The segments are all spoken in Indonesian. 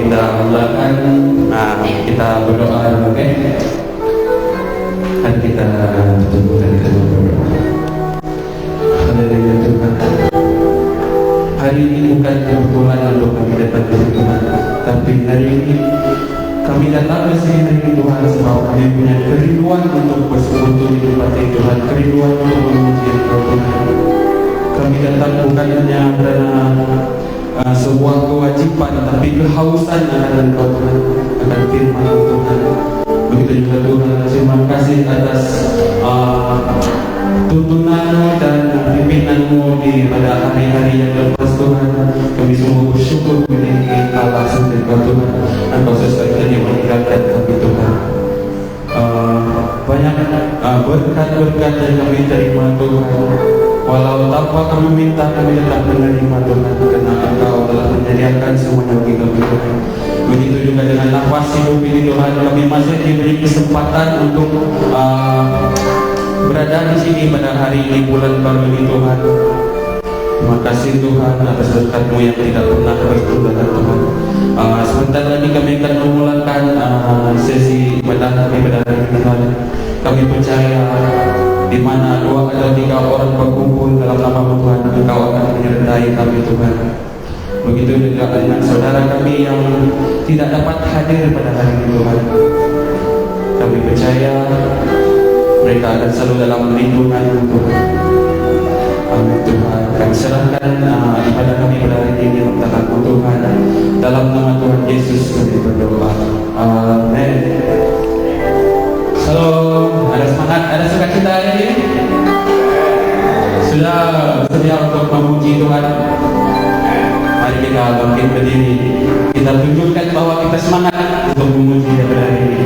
kita mulakan, kita berdoa, oke? Dan kita tutup dan kita berdoa. Haleluya Tuhan. Hari ini bukan kebetulan untuk kami datang ke Tuhan, tapi hari ini kami datang ke sini dari Tuhan sebab kami punya kerinduan untuk bersekutu di tempat Tuhan, kerinduan untuk memuji Engkau Tuhan. Kami datang bukan hanya karena sebuah kewajiban, tapi kehausan akan Engkau Tuhan, akan firman Tuhan. Begitu juga Tuhan, terima kasih atas tuntunan-Mu dan pimpinan-Mu di pada hari-hari yang lepas Tuhan. Kami sungguh bersyukur memiliki Allah sendiri Tuhan. Engkau sesuatu yang meninggalkan kami Tuhan. Banyak berkat-berkat yang kami terima Tuhan. Walau tanpa kami minta, kami tetap menerima Tuhan, karena Engkau telah menyediakan semuanya bagi kami Tuhan. Begitu juga dengan nafas hidup ini Tuhan, kami masih diberi kesempatan untuk berada di sini pada hari ini, bulan baru ini Tuhan. Terima kasih Tuhan atas berkat-Mu yang tidak pernah bertunda Tuhan. Sebentar lagi kami akan memulakan sesi ibadah kami pada hari ini Tuhan. Kami percaya di mana 2 atau 3 orang berkumpul dalam nama Tuhan, Engkau akan menyertai kami Tuhan. Begitu juga dengan saudara kami yang tidak dapat hadir pada hari ini Tuhan. Kami percaya mereka akan selalu dalam lindungan Tuhan. Amin Tuhan. Kami serahkan ibadah kami pada hari ini dalam tangan Tuhan. Dalam nama Tuhan Yesus kami berdoa. Amin. Halo, ada semangat, ada sukacita hari ini? Sudah bersedia untuk memuji Tuhan? Mari kita bangkit berdiri. Kita tunjukkan bahwa kita semangat untuk memuji Dia pada hari ini.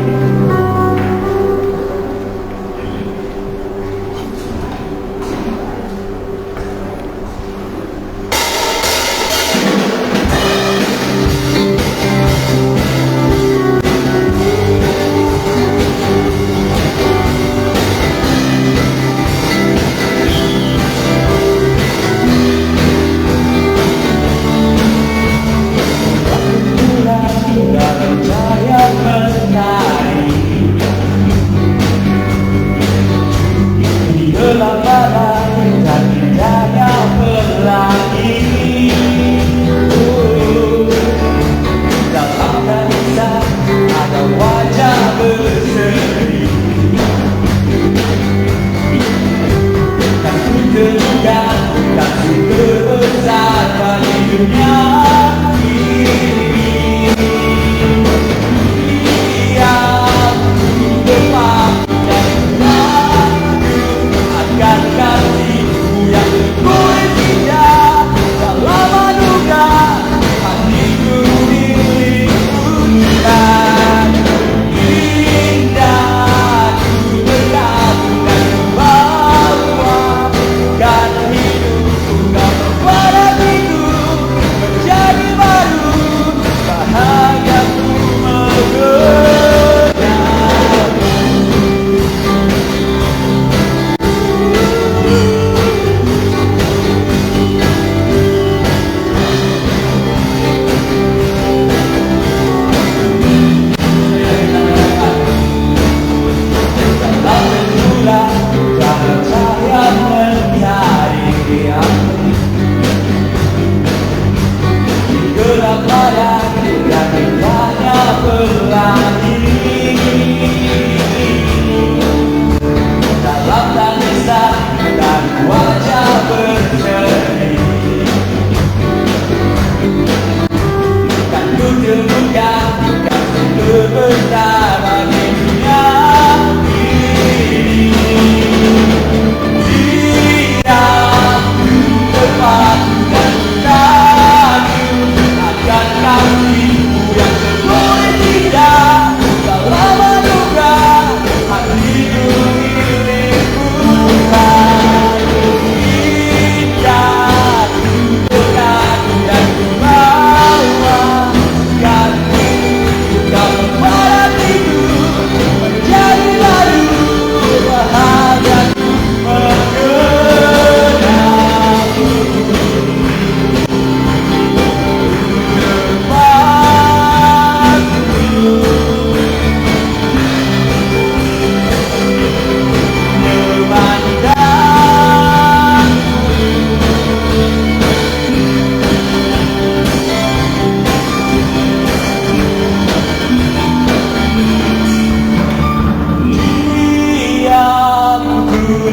God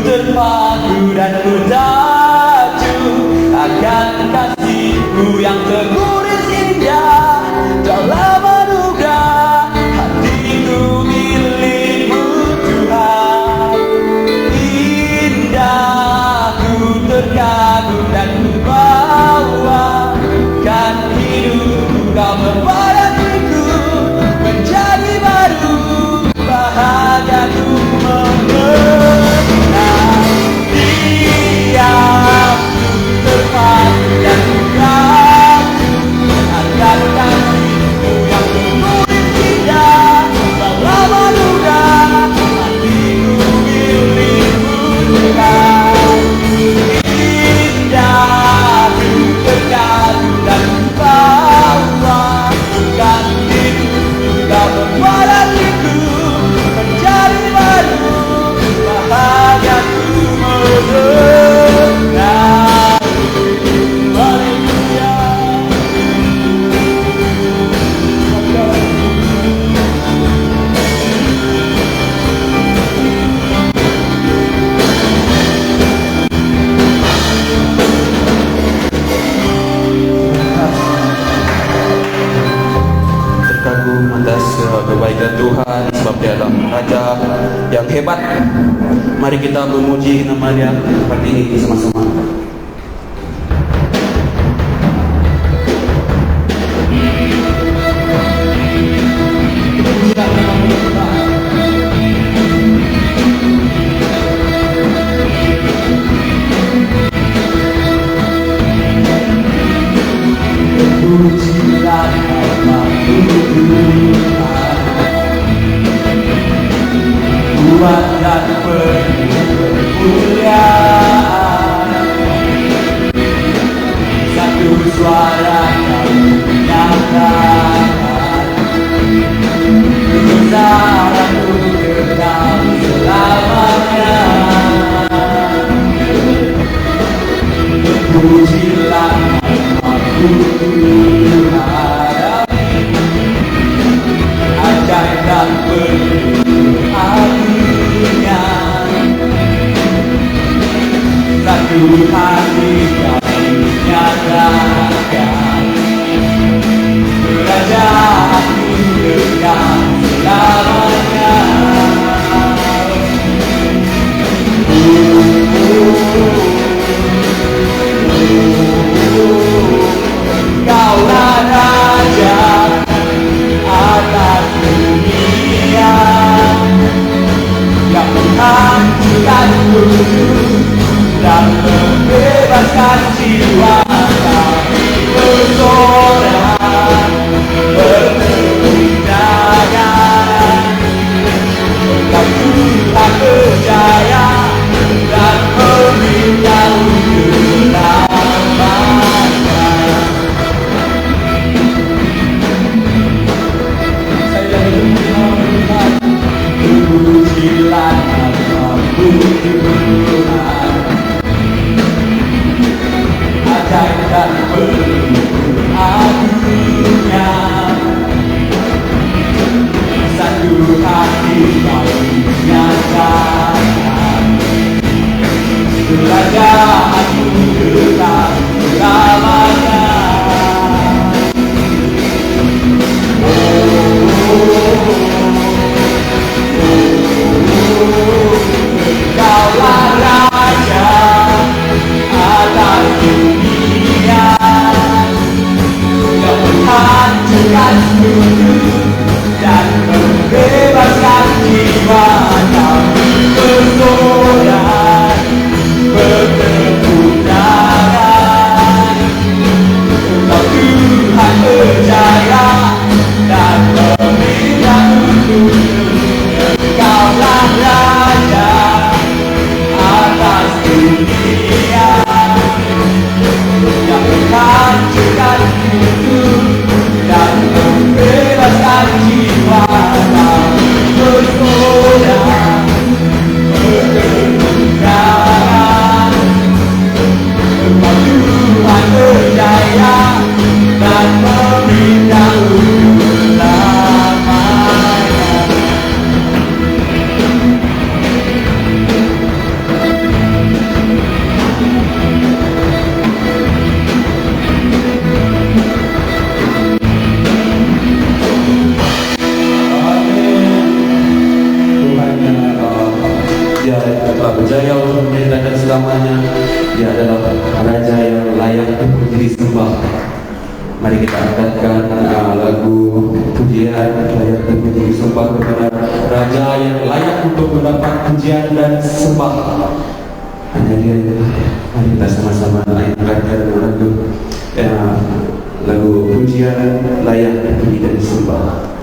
terpaku dan ku takjub akan kasih-Mu yang terkuris indah. Dalam anugerah hatiku milik-Mu Tuhan. Indah ku terkagum dan ku bawakan hidupku. Kau membuat hatiku menjadi baru, bahagiaku mengenal Dia. Terpaku dan ku takjub akan kasih-Mu yang terkuris indah. Dalam anugerah hatiku milik-Mu Tuhan. Indah ku terkagum dan ku bawakan hidupku. Kau membuat hatiku menjadi baru, bahagiaku mengenal. Haleluya. Terkagum atas kebaikan Tuhan, sebab Dia adalah Raja yang hebat. Mari kita memuji nama Dia pagi ini sama-sama. Pujilah nama-Mu Tuhan, kuat dan penuh kemuliaan. Satu suara kau nyatakan, kebesaran-Mu kekal selamanya. Pujilah nama-Mu Tuhan, ajaib dan penuh artinya. Satu hati kami nyatakan, kerajaan-Mu kekal selamanya. Kaulah Raja atas dunia, yang menghancurkan musuh dan membebaskan jiwa kami bersorak berkelindahan. Engkau Tuhan berjaya dan memberitahu keselamatan. Pujilah nama-Mu Tuhan, ajaib dan penuh anugerah. Satu hati kami nyatakan, kerajaan-Mu kekal selamanya. Kaulah Raja atas dunia, yang menghancurkan musuh dan membebaskan jiwa kami bersorak bertepuk tangan. sekarang dan selamanya. Dia adalah Raja yang layak untuk disembah. Mari kita angkatkan lagu pujian layak untuk disembah kepada Raja yang layak untuk mendapat pujian dan sembah. Hanya Dia itu. Mari kita sama-sama angkatkan lagu pujian layak untuk disembah.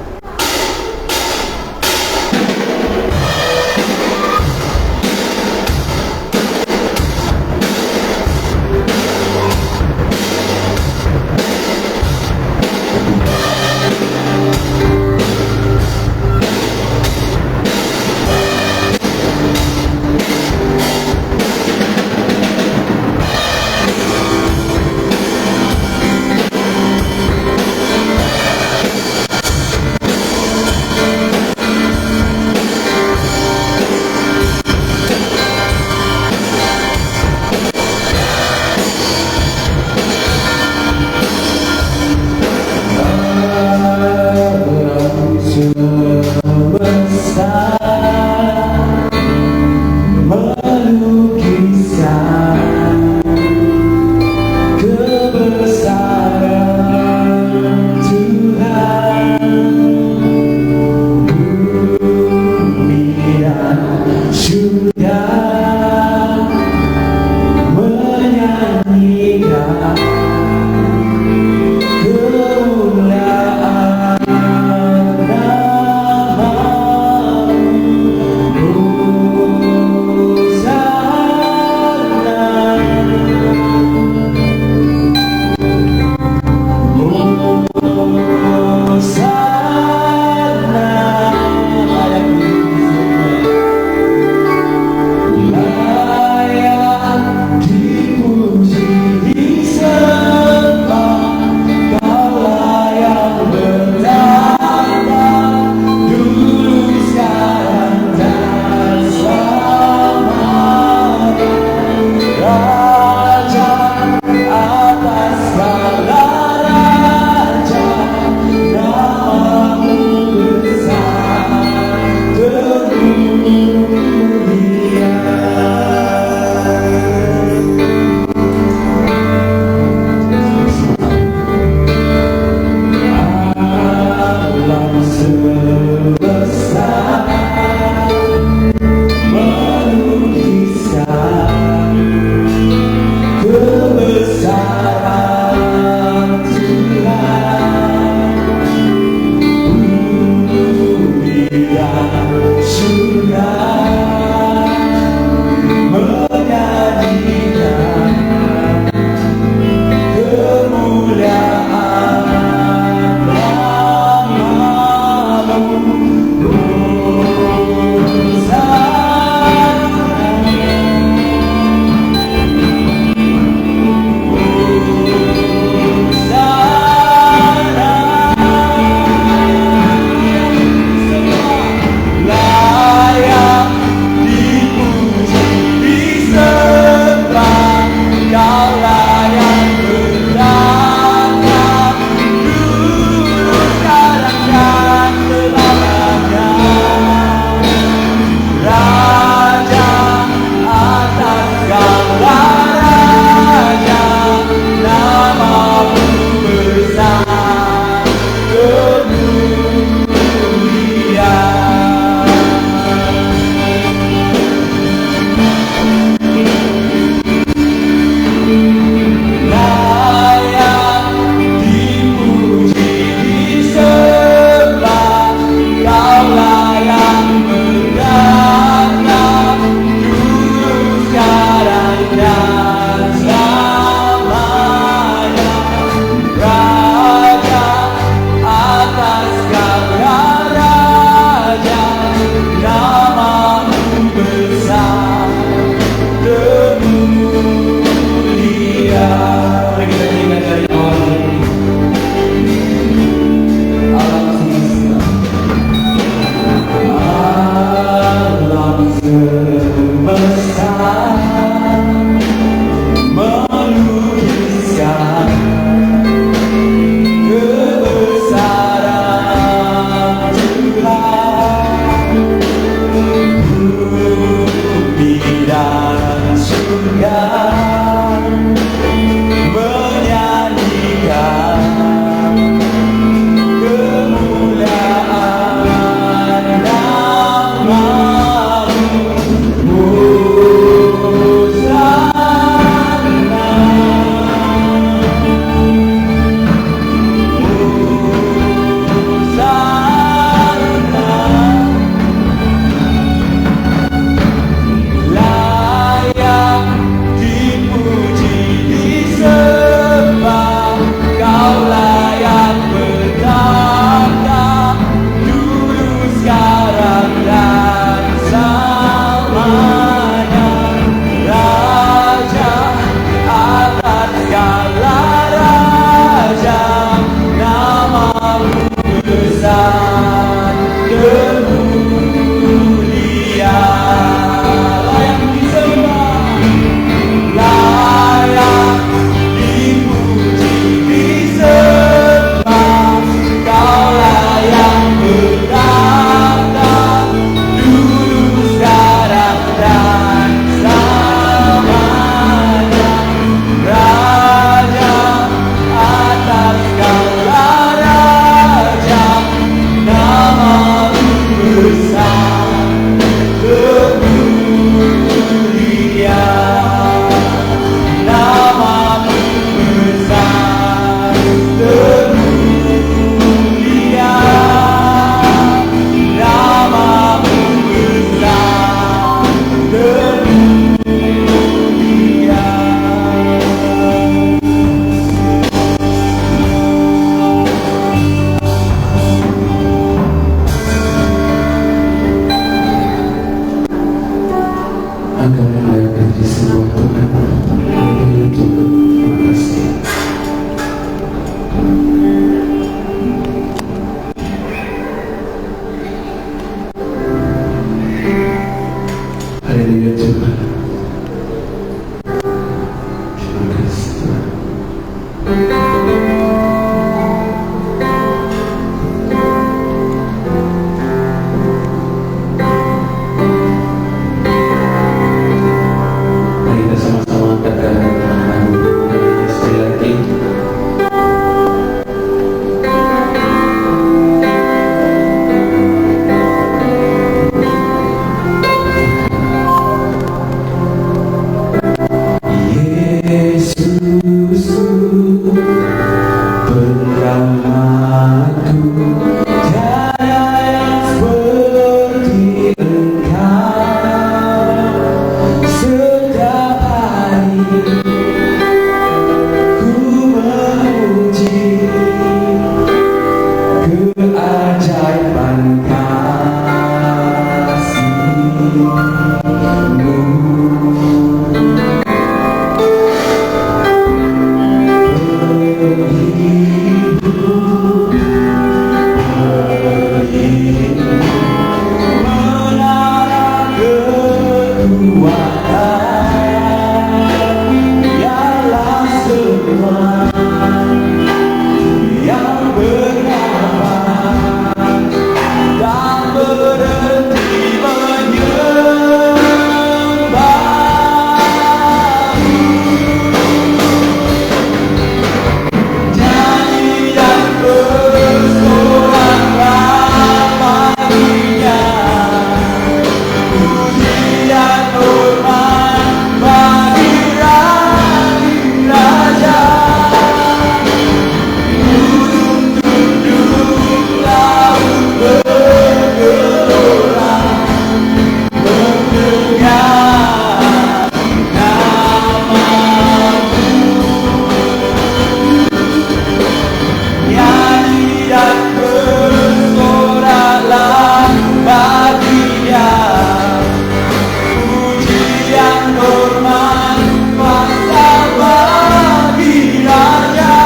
hormat kuasa bagi Raja.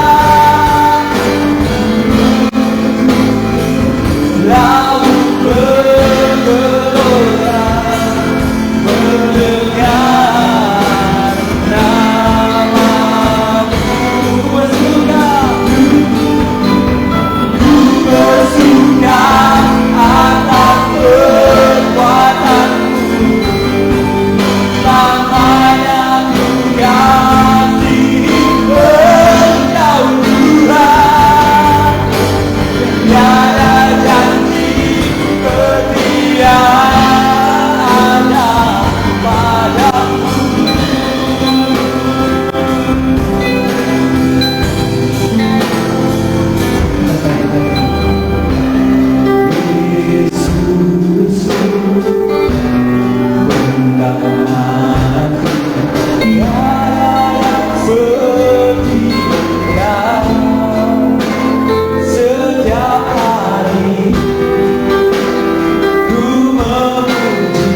Laut bergelora mendengar namamu. Bersuka atas kekuatanmu, lamanya ku kasih Engkau Tuhan. Tiada janji setia ada padamu. Yesus mendangan tiada setia. Setiap hari ku memuji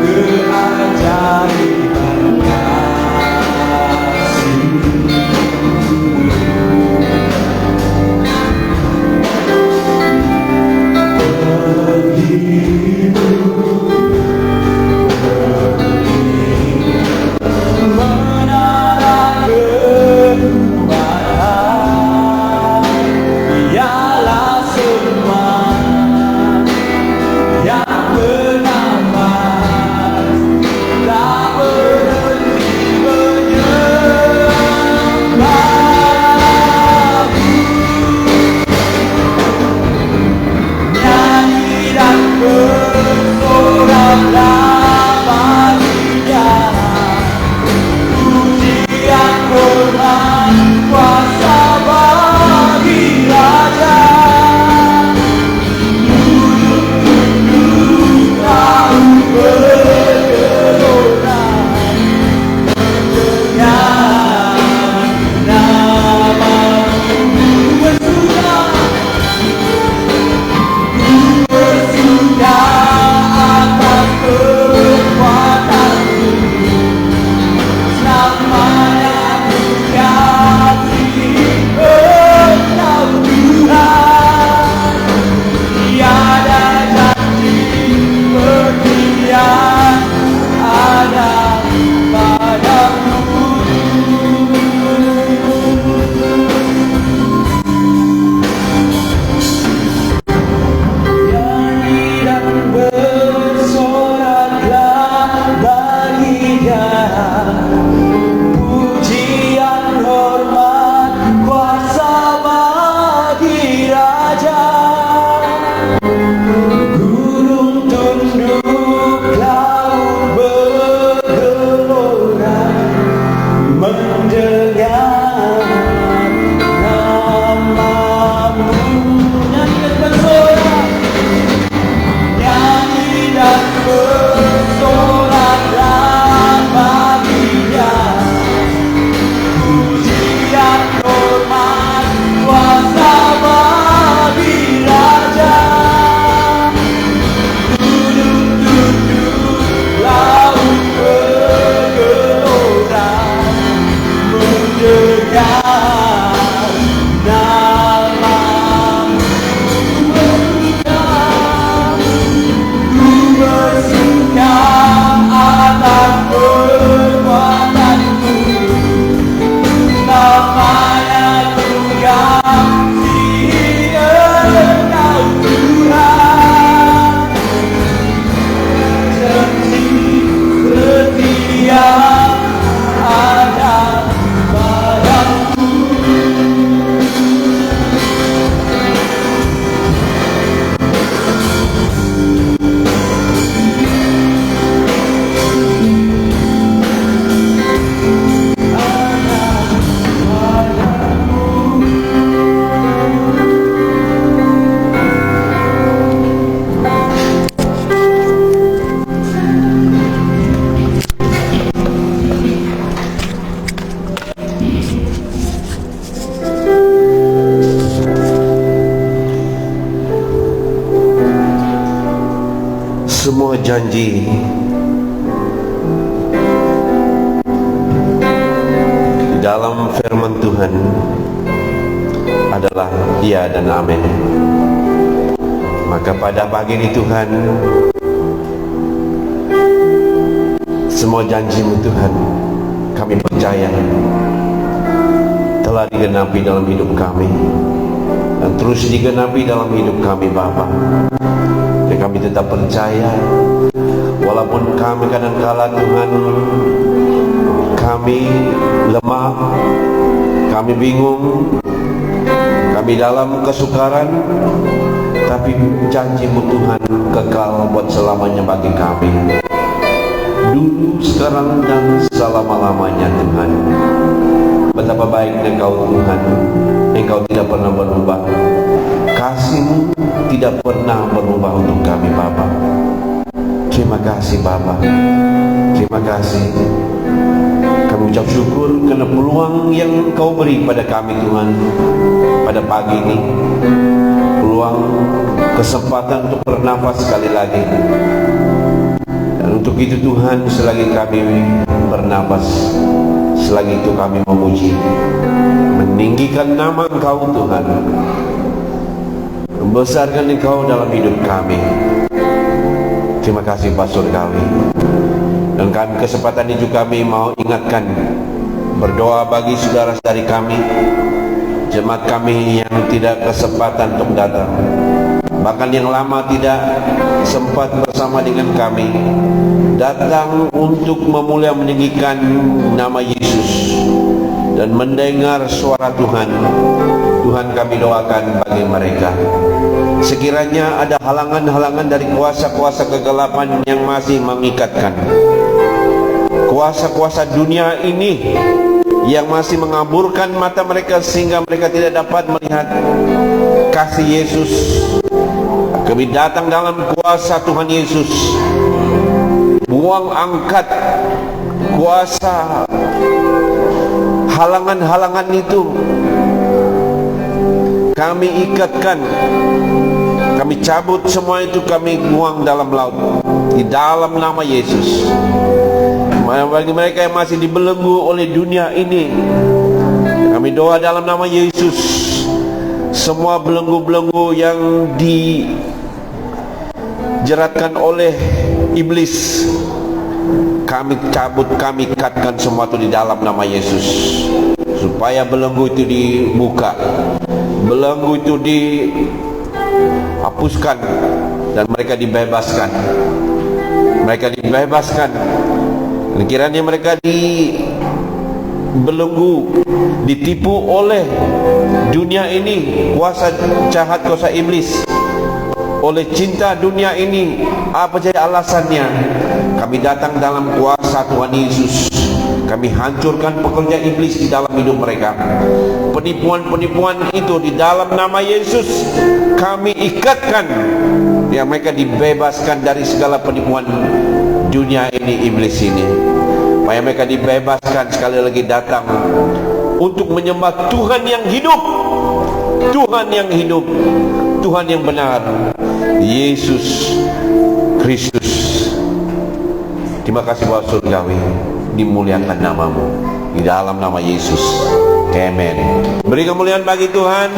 keajaiban kasih-Mu. Menara kekuatan, ialah semua yang bernafas, tak berhenti menyembah-Mu. Nyanyi dan bersoraklah bagi-Nya, pujian hormat kuasa bagi Raja. Laut bergelora mendengar namamu. Bersuka atas kekuatanmu, selamanya ku kasih Engkau Tuhan. Tiada janji setia ada padamu. Nyanyi dan bersoraklah bagi-Nya, pujian hormat kuasa bagi Raja. Gunung tunduk, laut bergelora mendengar namamu. Nyanyi dan bersorak, nyanyi dan bersoraklah bagi-Nya, pujian hormat kuasa bagi Raja. Gunung tunduk, laut bergelora mendengar namamu. Ku bersuka atas kekuatanmu, lamanya ku kasih Engkau Tuhan. Janji setia ada padamu. Semua janji Tuhan adalah ya dan amin. Maka pada pagi ini Tuhan, semua janji-Mu Tuhan kami percaya telah digenapi dalam hidup kami dan terus digenapi dalam hidup kami Bapa. Dan kami tetap percaya walaupun kami kadang-kala Tuhan kami lemah, kami bingung, kami dalam kesukaran, tapi janji-Mu Tuhan kekal buat selamanya bagi kami, dulu, sekarang, dan selama-lamanya Tuhan. Betapa baik Engkau Tuhan, Engkau tidak pernah berubah, kasih-Mu tidak pernah berubah untuk kami Bapa. Terima kasih Bapa, terima kasih. Kami ucap syukur karena peluang yang Engkau beri pada kami Tuhan pada pagi ini, peluang kesempatan untuk bernafas sekali lagi. Dan untuk itu Tuhan, selagi kami bernafas, selagi itu kami memuji, meninggikan nama Engkau Tuhan, membesarkan Engkau dalam hidup kami. Terima kasih Pastor kami. Dan kami kesempatan ini juga kami mau ingatkan, berdoa bagi saudara-saudari kami, jemaat kami yang tidak kesempatan untuk datang, bahkan yang lama tidak sempat bersama dengan kami, datang untuk memulia meninggikan nama Yesus dan mendengar suara Tuhan. Tuhan, kami doakan bagi mereka, sekiranya ada halangan-halangan dari kuasa-kuasa kegelapan yang masih mengikatkan, kuasa-kuasa dunia ini yang masih mengaburkan mata mereka sehingga mereka tidak dapat melihat kasih Yesus. Kami datang dalam kuasa Tuhan Yesus, buang angkat kuasa halangan-halangan itu, kami ikatkan, kami cabut semua itu, kami buang dalam laut di dalam nama Yesus. Bagi mereka yang masih dibelenggu oleh dunia ini, kami doa dalam nama Yesus, semua belenggu-belenggu yang dijeratkan oleh iblis, kami cabut, kami ikatkan semua itu di dalam nama Yesus, supaya belenggu itu dibuka, belenggu itu dihapuskan, dan mereka dibebaskan. Mereka dibebaskan. Dan kiranya mereka dibelenggu, ditipu oleh dunia ini, kuasa jahat, kuasa iblis, oleh cinta dunia ini. Apa jadi alasannya? Kami datang dalam kuasa Tuhan Yesus, kami hancurkan pekerja iblis di dalam hidup mereka. Penipuan-penipuan itu di dalam nama Yesus kami ikatkan, yang mereka dibebaskan dari segala penipuan dunia ini, iblis ini, supaya mereka dibebaskan sekali lagi datang untuk menyembah Tuhan yang hidup, Tuhan yang hidup, Tuhan yang benar, Yesus Kristus. Terima kasih Bapak Surgawi, dimuliakan namamu di dalam nama Yesus, amen. Beri kemuliaan bagi Tuhan.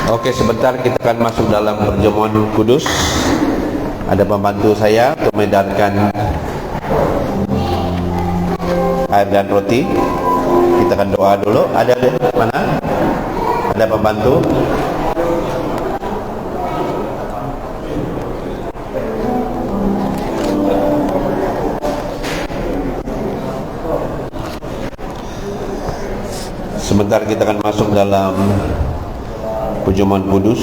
Oke, sebentar kita akan masuk dalam perjamuan kudus. Ada pembantu saya untuk mengedarkan air dan roti. Kita akan doa dulu. Ada mana? Ada pembantu? Sebentar kita akan masuk dalam perjamuan kudus.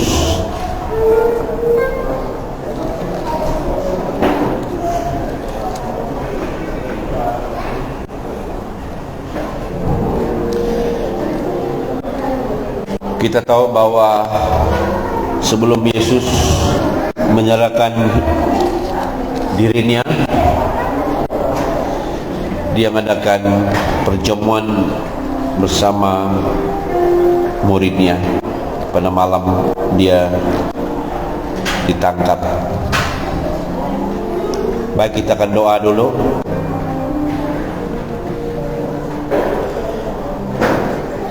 Kita tahu bahwa sebelum Yesus menyerahkan dirinya, dia mengadakan perjamuan bersama muridnya pada malam dia ditangkap. Baik, kita akan doa dulu.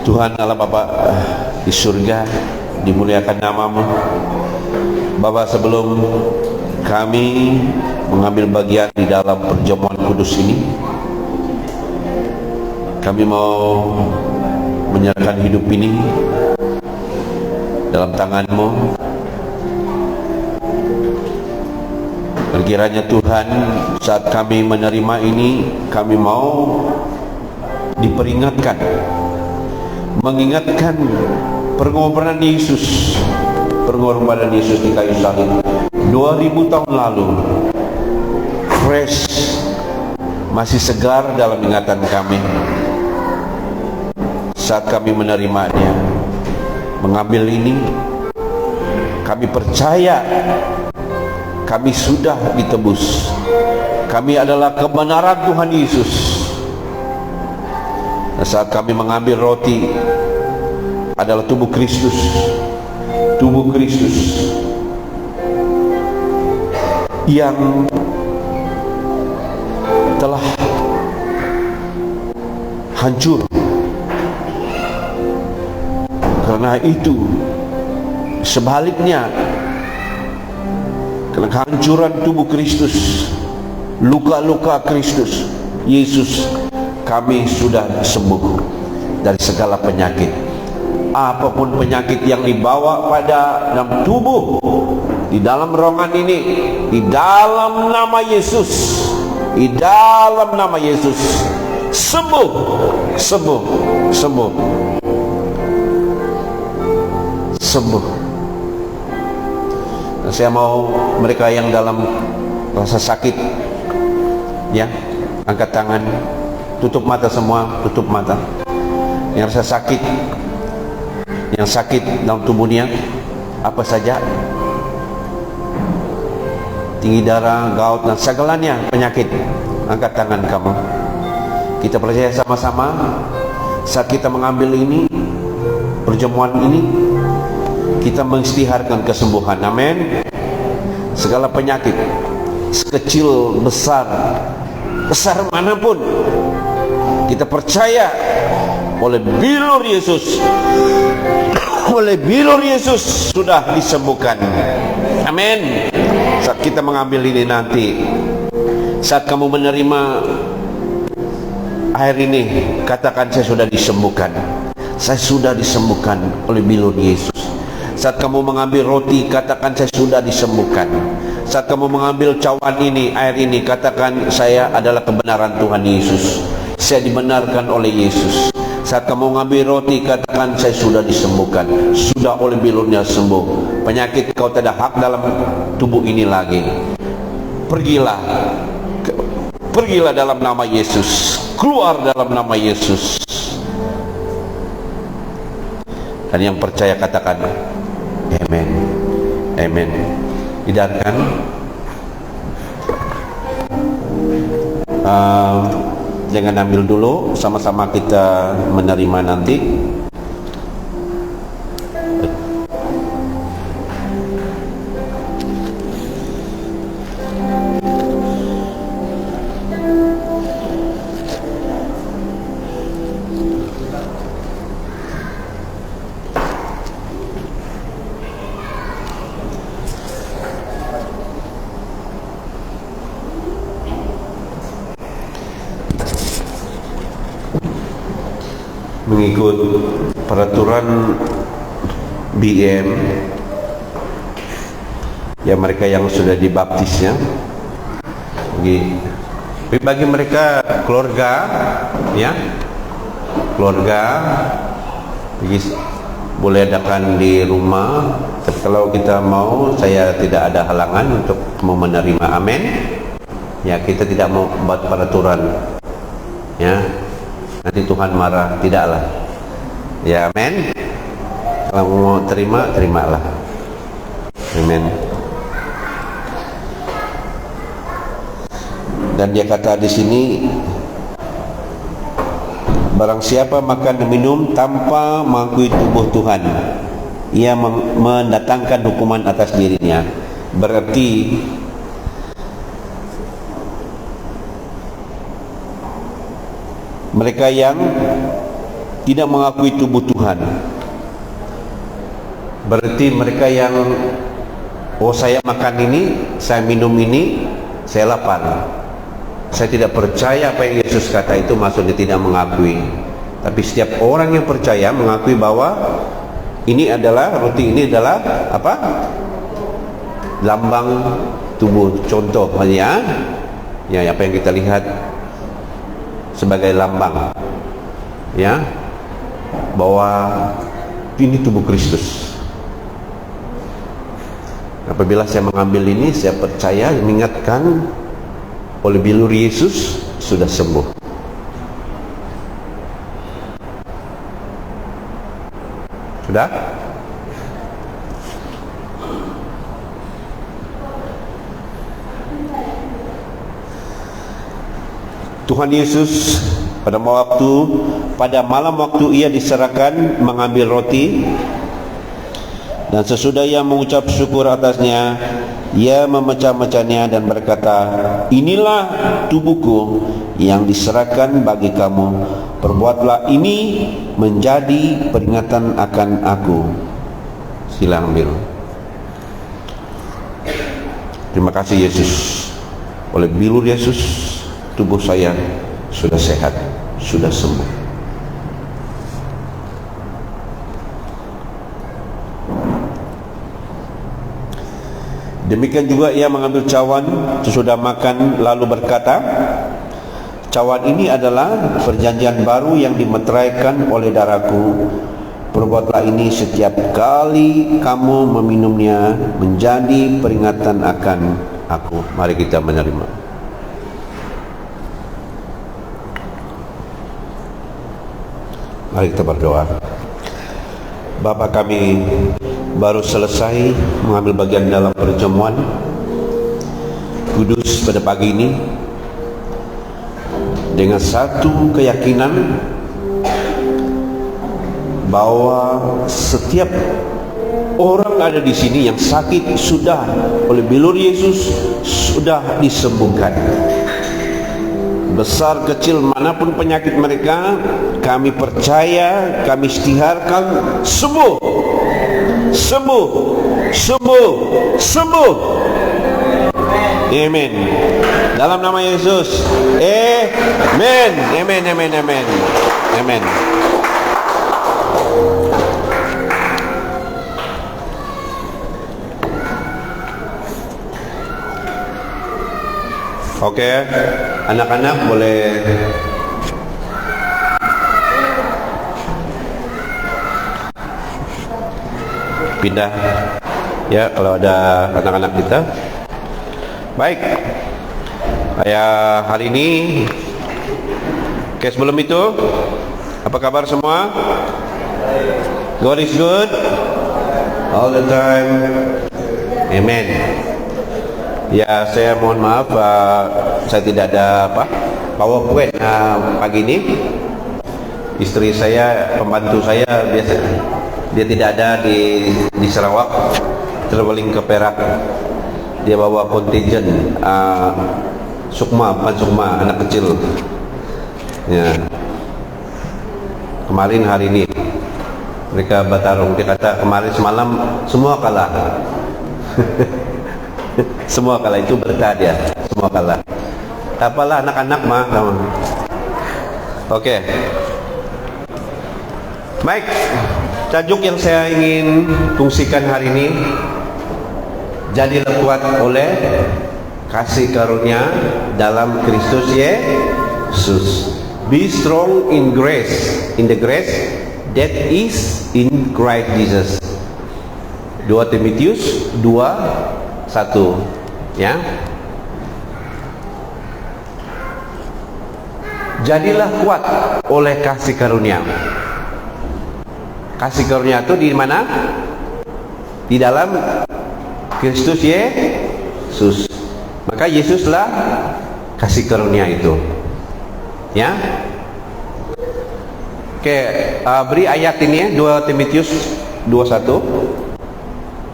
Tuhan Allah Bapa di surga, dimuliakan namamu. Bapa, sebelum kami mengambil bagian di dalam perjamuan kudus ini, kami mau menyerahkan hidup ini dalam tangan-Mu. Kiranya Tuhan, saat kami menerima ini, kami mau diperingatkan, mengingatkan pengorbanan Yesus di kayu salib 2000 tahun lalu, fresh, masih segar dalam ingatan kami. Saat kami menerimanya, mengambil ini, kami percaya kami sudah ditebus. Kami adalah kebenaran Tuhan Yesus. Dan saat kami mengambil roti, adalah tubuh Kristus. Tubuh Kristus yang telah hancur. Karena itu, sebaliknya, karena kehancuran tubuh Kristus, luka-luka Kristus Yesus, kami sudah sembuh dari segala penyakit. Apapun penyakit yang dibawa pada dalam tubuh, di dalam ruangan ini, di dalam nama Yesus, di dalam nama Yesus, sembuh, sembuh, sembuh, sembuh. Saya mau mereka yang dalam rasa sakit, ya, angkat tangan, tutup mata semua, tutup mata. Yang rasa sakit, yang sakit dalam tubuhnya, apa saja, tinggi darah, gout, dan segalanya penyakit, angkat tangan kamu. Kita percaya sama-sama, saat kita mengambil ini, perjamuan ini, kita mengistiharkan kesembuhan. Amin. Segala penyakit, sekecil besar, besar manapun, kita percaya oleh bilur Yesus, oleh bilur Yesus sudah disembuhkan. Amin. Saat kita mengambil ini nanti, saat kamu menerima air ini, katakan, saya sudah disembuhkan. Saya sudah disembuhkan oleh bilur Yesus. Saat kamu mengambil roti, katakan, saya sudah disembuhkan. Saat kamu mengambil cawan ini, air ini, katakan, saya adalah kebenaran Tuhan Yesus. Saya dibenarkan oleh Yesus. Saat kamu mengambil roti, katakan, saya sudah disembuhkan. Sudah oleh bilurnya sembuh. Penyakit kau tidak hak dalam tubuh ini lagi. Pergilah, pergilah dalam nama Yesus. Keluar dalam nama Yesus. Dan yang percaya katakan, amin, amin. Hidarkan. Jangan ambil dulu, sama-sama kita menerima nanti. Mengikut peraturan BM, ya, mereka yang sudah dibaptisnya, bagi mereka keluarga, ya, keluarga, boleh adakan di rumah. Tapi kalau kita mau, saya tidak ada halangan untuk mau menerima. Amin. Ya, kita tidak mau buat peraturan, ya, nanti Tuhan marah, tidaklah, ya, amin. Kalau mau terima, terimalah, amin. Dan dia kata di sini, barang siapa makan dan minum tanpa mengakui tubuh Tuhan, ia mendatangkan hukuman atas dirinya. Berarti mereka yang tidak mengakui tubuh Tuhan. Berarti mereka yang saya makan ini, saya minum ini, saya lapar. Saya tidak percaya apa yang Yesus kata itu, maksudnya tidak mengakui. Tapi setiap orang yang percaya mengakui bahwa ini adalah roti, ini adalah apa? Lambang tubuh. Contoh ya apa yang kita lihat sebagai lambang, ya, bahwa ini tubuh Kristus. Apabila saya mengambil ini, saya percaya, mengingatkan oleh bilur Yesus sudah sembuh. Sudah? Tuhan Yesus pada malam waktu ia diserahkan mengambil roti, dan sesudah ia mengucap syukur atasnya, ia memecah-mecahnya dan berkata, inilah tubuhku yang diserahkan bagi kamu, perbuatlah ini menjadi peringatan akan aku. Sila ambil. Terima kasih Yesus. Oleh bilur Yesus, tubuh saya sudah sehat, sudah sembuh. Demikian juga ia mengambil cawan sesudah makan, lalu berkata, cawan ini adalah perjanjian baru yang dimeteraikan oleh darahku. Perbuatlah ini setiap kali kamu meminumnya menjadi peringatan akan aku. Mari kita menerima. Mari kita berdoa. Bapa kami baru selesai mengambil bagian dalam perjamuan kudus pada pagi ini dengan satu keyakinan bahwa setiap orang ada di sini yang sakit sudah oleh bilur Yesus sudah disembuhkan. Besar kecil manapun penyakit mereka, kami percaya, kami istiharkan sembuh, sembuh, sembuh, sembuh. Amin. Dalam nama Yesus. Amin. Amin. Amin. Amin. Amin. Oke, anak-anak boleh pindah ya kalau ada anak-anak kita. Baik, hari ini. Oke, sebelum itu, apa kabar semua? God is good all the time. Amen. Ya, saya mohon maaf, saya tidak ada PowerPoint pagi ini. Istri saya, pembantu saya biasa, dia tidak ada di Sarawak, traveling ke Perak. Dia bawa kontingen Sukma, bukan Sukma, anak kecil. Ya. Kemarin hari ini mereka bertarung. Dia kata kemarin semalam semua kalah. Semua kalah, itu berkah dia. Semua kalah. Apalah anak-anak mah. Oke. Baik. Tajuk yang saya ingin fungsikan hari ini, jadilah kuat oleh kasih karunia dalam Kristus Yesus. Be strong in grace, in the grace that is in Christ Jesus. 2 Timotius 2:1. Ya. Jadilah kuat oleh kasih karunia. Kasih karunia itu di mana? Di dalam Kristus Yesus. Maka Yesuslah kasih karunia itu. Ya. Oke, beri ayat ini 2 Timotius 2:1.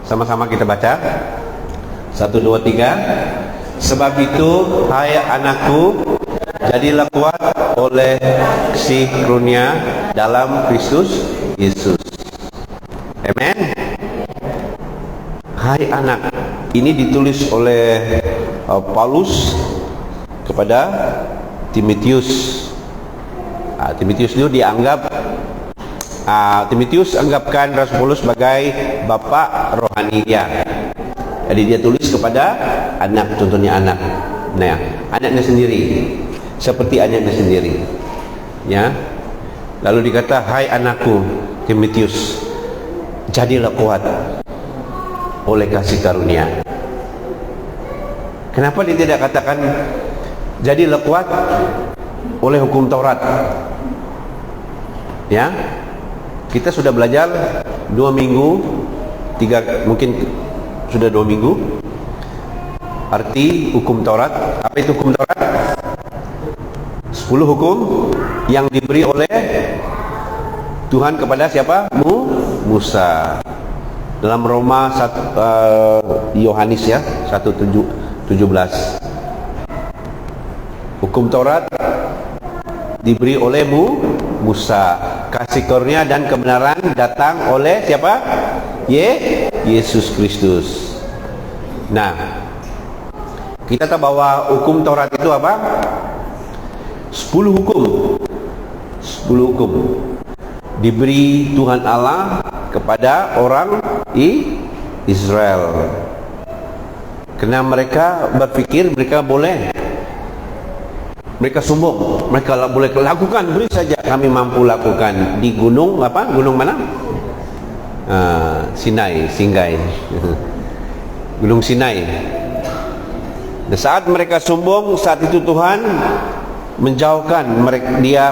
Sama-sama kita baca. 1, 2, 3. Sebab itu, hai anakku, Jadilah kuat oleh kasih karunia dalam Kristus Yesus. Amen. Hai anak, ini ditulis oleh Paulus kepada Timotius. Timotius itu dianggap Timotius anggapkan Rasul Paulus sebagai bapak rohani dia. Jadi dia tulis kepada anak, contohnya anak. Nah, anaknya sendiri, seperti anaknya sendiri. Ya. Lalu dikata, hai anakku Timotius, jadilah kuat oleh kasih karunia. Kenapa dia tidak katakan jadilah kuat oleh hukum Taurat? Ya, kita sudah belajar 2 minggu, 3 mungkin sudah 2 minggu. Arti hukum Taurat. Apa itu hukum Taurat? 10 hukum yang diberi oleh Tuhan kepada siapa? Musa. Dalam Roma Yohanes ya 1:17. Hukum Taurat diberi oleh Musa. Kasih karunia dan kebenaran datang oleh siapa? Yesus Kristus. Nah, kita tahu bahwa hukum Taurat itu apa? 10 hukum. 10 hukum diberi Tuhan Allah kepada orang Israel. Karena mereka berpikir mereka sombong, mereka boleh lakukan, beri saja kami mampu lakukan di gunung apa? Gunung mana? Sinai. Gunung Sinai. Dan saat mereka sombong, saat itu Tuhan menjauhkan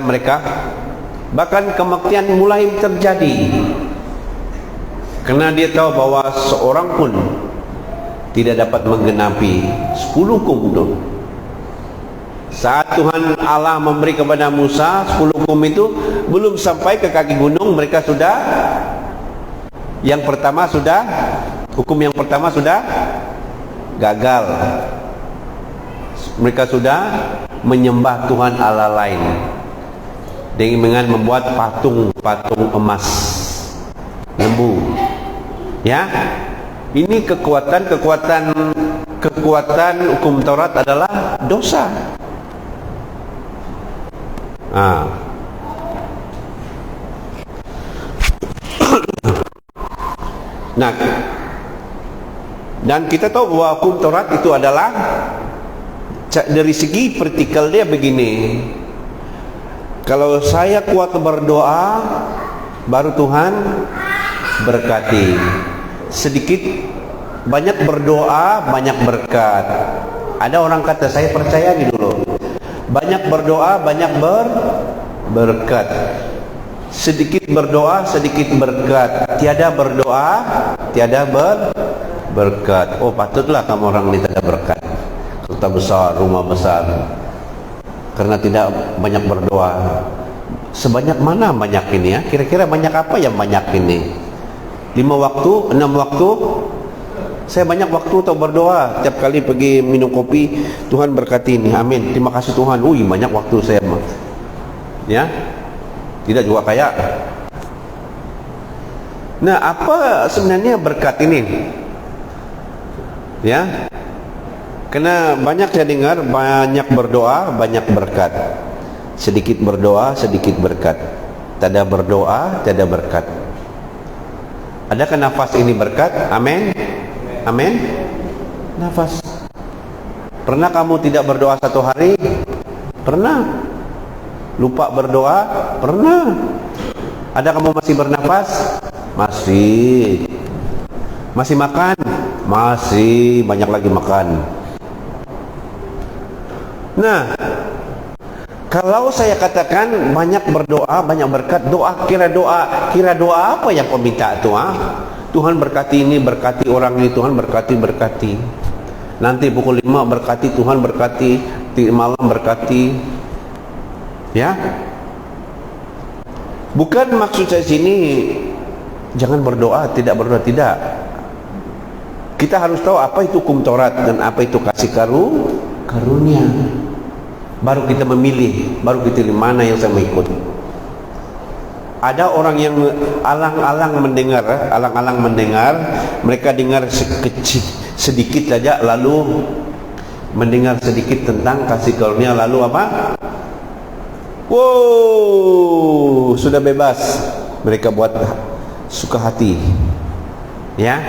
mereka. Bahkan kematian mulai terjadi. Karena dia tahu bahwa seorang pun tidak dapat menggenapi 10 hukum itu. Saat Tuhan Allah memberi kepada Musa 10 hukum itu, belum sampai ke kaki gunung, mereka sudah hukum yang pertama sudah gagal. Mereka sudah menyembah Tuhan Allah lain dengan membuat patung emas, lembu. Ya, ini kekuatan hukum Taurat adalah dosa. Nah, dan kita tahu bahwa hukum Taurat itu adalah dari segi vertikal dia begini. Kalau saya kuat berdoa, baru Tuhan berkati. Sedikit banyak berdoa, banyak berkat. Ada orang kata, saya percaya gitu loh. Banyak berdoa, banyak berkat. Sedikit berdoa, sedikit berkat. Tiada berdoa, tiada berkat. Oh, patutlah kamu orang ini tidak berkat. Kota besar, rumah besar. Karena tidak banyak berdoa. Sebanyak mana banyak ini ya? Kira-kira banyak apa yang banyak ini? 5 waktu, 6 waktu? Saya banyak waktu untuk berdoa. Tiap kali pergi minum kopi, Tuhan berkati ini. Amin. Terima kasih Tuhan. Banyak waktu saya. Ya. Tidak juga kaya. Nah, apa sebenarnya berkat ini? Ya. Karena banyak saya dengar, banyak berdoa, banyak berkat. Sedikit berdoa, sedikit berkat. Tidak berdoa, tidak berkat. Adakah nafas ini berkat? Amin. Amin. Nafas. Pernah kamu tidak berdoa 1 hari? Pernah. Lupa berdoa? Pernah. Ada kamu masih bernafas? Masih. Masih makan? Masih. Banyak lagi makan. Nah, kalau saya katakan banyak berdoa, banyak berkat, kira doa apa yang kau minta Tuhan? Tuhan berkati ini, berkati orang ini, Tuhan berkati. Nanti pukul 5 berkati, Tuhan berkati, malam berkati. Ya. Bukan maksud saya sini jangan berdoa, tidak berdoa, tidak. Kita harus tahu apa itu hukum Taurat dan apa itu kasih karunia. Baru kita memilih, baru kita pilih mana yang saya mau ikut. Ada orang yang alang-alang mendengar, mereka dengar sedikit saja, lalu mendengar sedikit tentang kasih karunia, lalu apa? Wow, sudah bebas. Mereka buat suka hati, ya,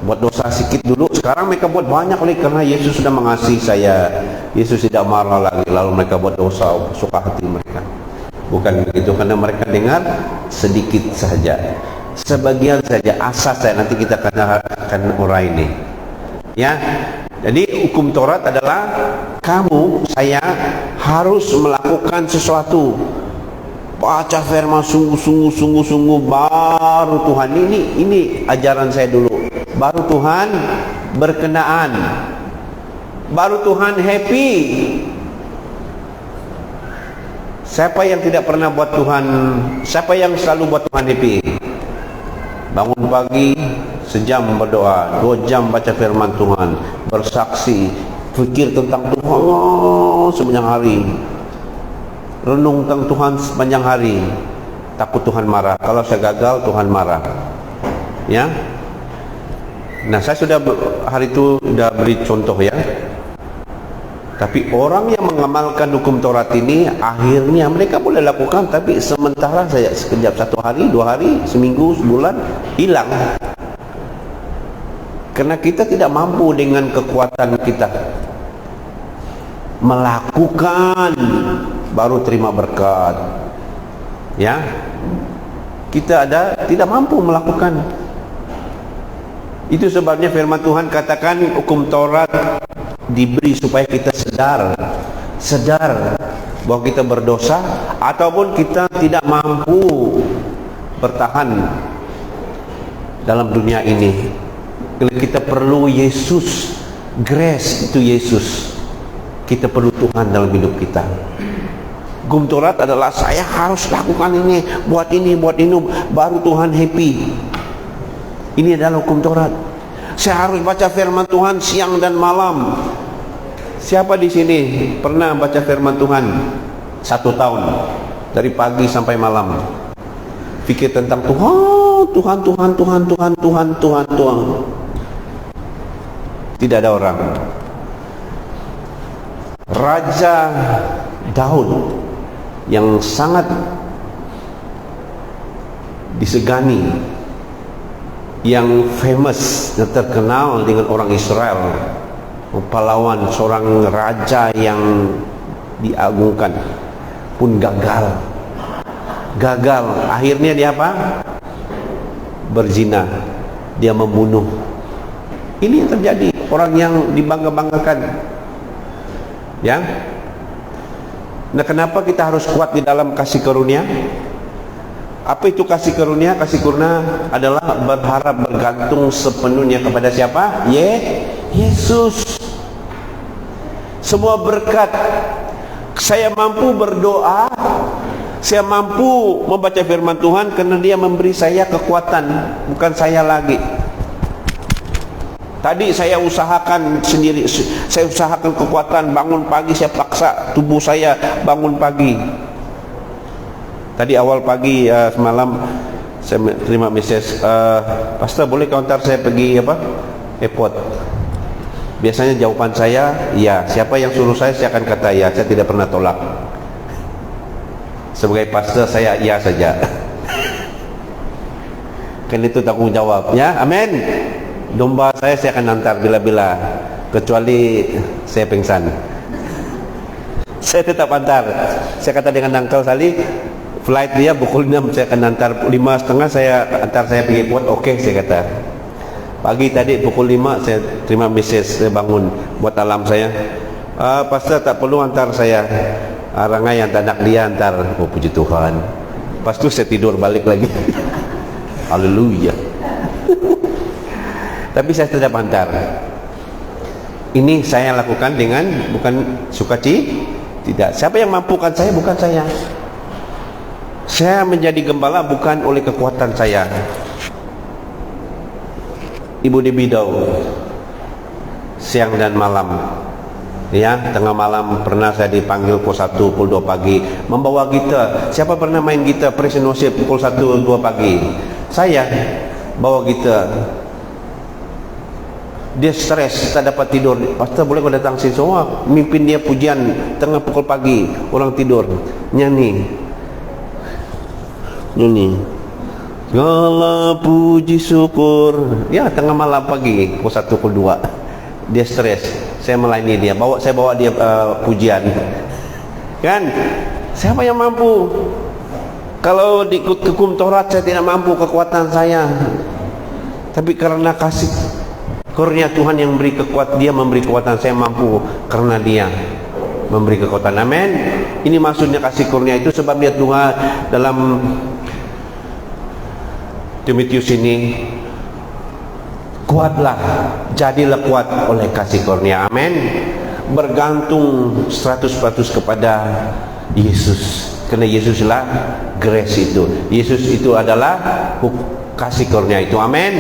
buat dosa sedikit dulu, sekarang mereka buat banyak lagi karena Yesus sudah mengasihi saya, Yesus tidak marah lagi, lalu mereka buat dosa suka hati mereka. Bukan begitu, karena mereka dengar sedikit saja, sebagian saja, asas saya, nanti kita akan urai ini, ya. Jadi hukum Taurat adalah kamu, saya harus melakukan sesuatu, baca firman sungguh baru Tuhan, ini ajaran saya dulu, baru Tuhan berkenaan, baru Tuhan happy. Siapa yang tidak pernah buat Tuhan, siapa yang selalu buat Tuhan happy? Bangun pagi sejam berdoa, 2 jam baca firman Tuhan, bersaksi, fikir tentang Tuhan sepanjang hari, renung tentang Tuhan sepanjang hari, takut Tuhan marah. Kalau saya gagal, Tuhan marah, ya. Nah, saya sudah hari itu sudah beri contoh, ya. Tapi orang yang mengamalkan hukum Taurat ini, akhirnya mereka boleh lakukan, tapi sementara saya sekejap, 1 hari, 2 hari, seminggu, sebulan, hilang. Karena kita tidak mampu dengan kekuatan kita melakukan, baru terima berkat, ya. Kita tidak mampu melakukan. Itu sebabnya firman Tuhan katakan hukum Taurat diberi supaya kita sadar bahwa kita berdosa, ataupun kita tidak mampu bertahan dalam dunia ini. Kita perlu Yesus, grace itu Yesus. Kita perlu Tuhan dalam hidup kita. Hukum Taurat adalah saya harus lakukan ini, buat ini, baru Tuhan happy. Ini adalah hukum Taurat. Saya harus baca firman Tuhan siang dan malam. Siapa di sini pernah baca firman Tuhan 1 tahun dari pagi sampai malam? Pikir tentang Tuhan. Tidak ada orang. Raja Daud yang sangat disegani, yang famous, yang terkenal dengan orang Israel, pahlawan, seorang raja yang diagungkan, pun gagal. Akhirnya dia apa? Berzina, dia membunuh. Ini yang terjadi, orang yang dibangga-banggakan, ya. Nah, kenapa kita harus kuat di dalam kasih karunia? Apa itu kasih karunia? Kasih karunia adalah berharap, bergantung sepenuhnya kepada siapa? Yesus. Semua berkat, saya mampu berdoa, saya mampu membaca firman Tuhan karena Dia memberi saya kekuatan, bukan saya lagi. Tadi saya usahakan sendiri, saya usahakan kekuatan, bangun pagi, saya paksa tubuh saya bangun pagi. Tadi awal pagi semalam saya terima message, Pastor boleh kau antar saya pergi airport? Biasanya jawaban saya, ya. Siapa yang suruh saya akan kata ya. Saya tidak pernah tolak. Sebagai pastor saya iya saja. Kan itu tanggung jawab, ya. Amin. Domba saya akan antar bila-bila, kecuali saya pingsan. Saya tetap antar. Saya kata dengan Uncle Sali, flight dia pukul 6, saya akan antar 5:30, saya antar saya pergi airport. Oke, saya kata. Pagi tadi pukul 5 saya terima message, saya bangun buat alarm saya. Pastor tak perlu antar saya. Rangai yang tak nak dia antar. Oh, puji Tuhan. Pas itu saya tidur balik lagi. Haleluya. Tapi saya tetap antar. Ini saya lakukan dengan bukan sukacita, tidak. Siapa yang mampukan saya? Bukan saya. Saya menjadi gembala bukan oleh kekuatan saya. Ibu Debbie Daud siang dan malam Ya, tengah malam pernah saya dipanggil pukul 1, pukul 2 pagi membawa gitar. Siapa pernah main gitar praise and worship pukul 1, 2 pagi? Saya bawa gitar. Dia stres, tak dapat tidur. Pastor, boleh kau datang sini semua? Mimpin dia pujian tengah pukul pagi, orang tidur, nyanyi. Segala puji syukur. Ya, tengah malam pagi, pukul 1, pukul 2. Dia stres. Saya melayani dia. Saya bawa dia pujian. Kan? Siapa yang mampu? Kalau diikut hukum Taurat saya tidak mampu, kekuatan saya. Tapi karena kasih kurnia Tuhan yang memberi kekuatan, dia memberi kekuatan, saya mampu karena dia memberi kekuatan. Amin. Ini maksudnya kasih kurnia itu. Sebab lihat Tuhan dalam Timotius ini, kuatlah, jadilah kuat oleh kasih kurnia. Amin. Bergantung 100% kepada Yesus. Karena Yesuslah grace itu. Yesus itu adalah kasih kurnia itu. Amin.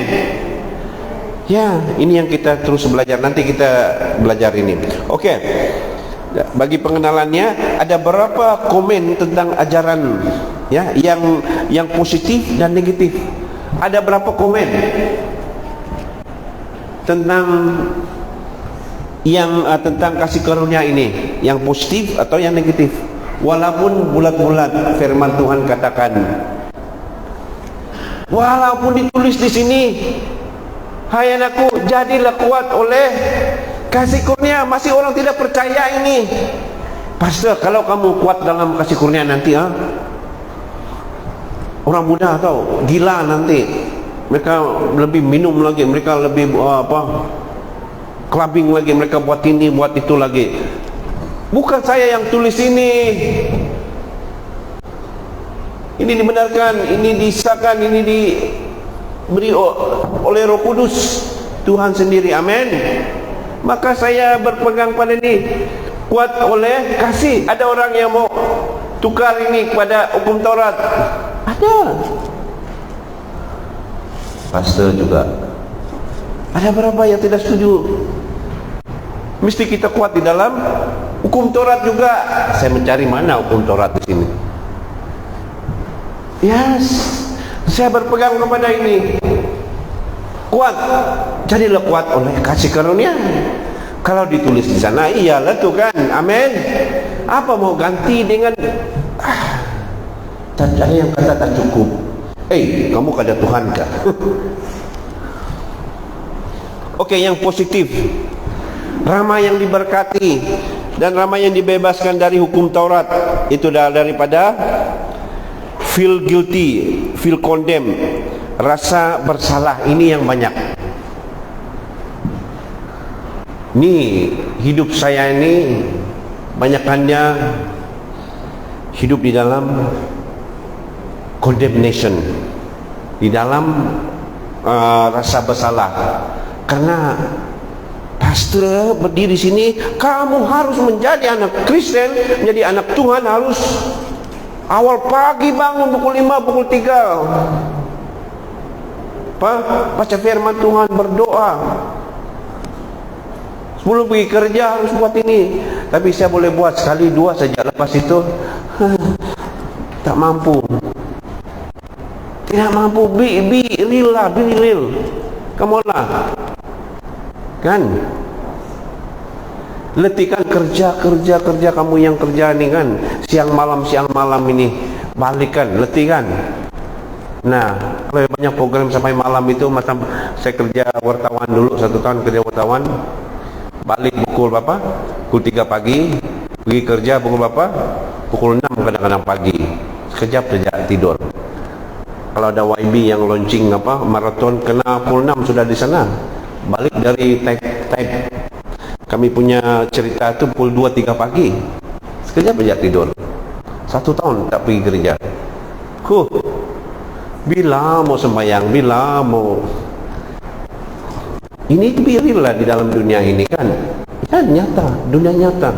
Ya, ini yang kita terus belajar. Nanti kita belajar ini. Oke. Bagi pengenalannya, ada berapa komen tentang ajaran ya yang positif dan negatif? Ada berapa komen tentang tentang kasih karunia ini, yang positif atau yang negatif? Walaupun bulat-bulat firman Tuhan katakan, walaupun ditulis di sini, hai anakku, jadilah kuat oleh kasih kurnia, masih orang tidak percaya ini. Pastor, kalau kamu kuat dalam kasih kurnia nanti, orang muda tahu gila nanti. Mereka lebih minum lagi, mereka lebih clubbing lagi, mereka buat ini, buat itu lagi. Bukan saya yang tulis ini. Ini dibenarkan, ini disahkan, ini diberi oleh Roh Kudus Tuhan sendiri. Amin. Maka saya berpegang pada ini, kuat oleh kasih. Ada orang yang mau tukar ini kepada hukum Taurat? Ada. Pastor juga. Ada berapa yang tidak setuju? Mesti kita kuat di dalam hukum Taurat juga. Saya mencari mana hukum Taurat di sini. Yes, saya berpegang kepada ini. Kuat, jadilah kuat oleh kasih karunia. Kalau ditulis di sana, iyalah tuh kan. Amin. Apa mau ganti dengan tak ada yang kata tak cukup. Kamu kada Tuhan kah? Oke, yang positif, ramai yang diberkati dan ramai yang dibebaskan dari hukum Taurat. Itu daripada feel guilty, feel condemned, rasa bersalah. Ini yang banyak. Ini hidup saya ini banyakannya hidup di dalam condemnation, di dalam rasa bersalah. Karena pastor berdiri sini, kamu harus menjadi anak Kristen, menjadi anak Tuhan, harus awal pagi bangun pukul 5, pukul 3, baca firman Tuhan, berdoa. Sebelum pergi kerja harus buat ini. Tapi saya boleh buat sekali dua saja, lepas itu tak mampu. Tidak mampu. Be real lah, be real. Come on lah. Kan? Letihkan kerja kamu yang kerja nih kan, siang malam ini balikkan, letih kan. Nah, kalau banyak program sampai malam itu, macam saya kerja wartawan dulu 1 tahun kerja wartawan, balik pukul berapa? Pukul 3 pagi, pergi kerja pukul berapa? Pukul 6 kadang-kadang pagi, sekejap saja tidur. Kalau ada YB yang launching maraton, kena pukul 6 sudah di sana. Balik dari type kami punya cerita itu pukul 2-3 pagi, sekejap saja tidur. 1 tahun tak pergi kerja. Bila mau sembahyang, bila mau ini, biarlah di dalam dunia ini kan. Kan nyata, dunia nyata.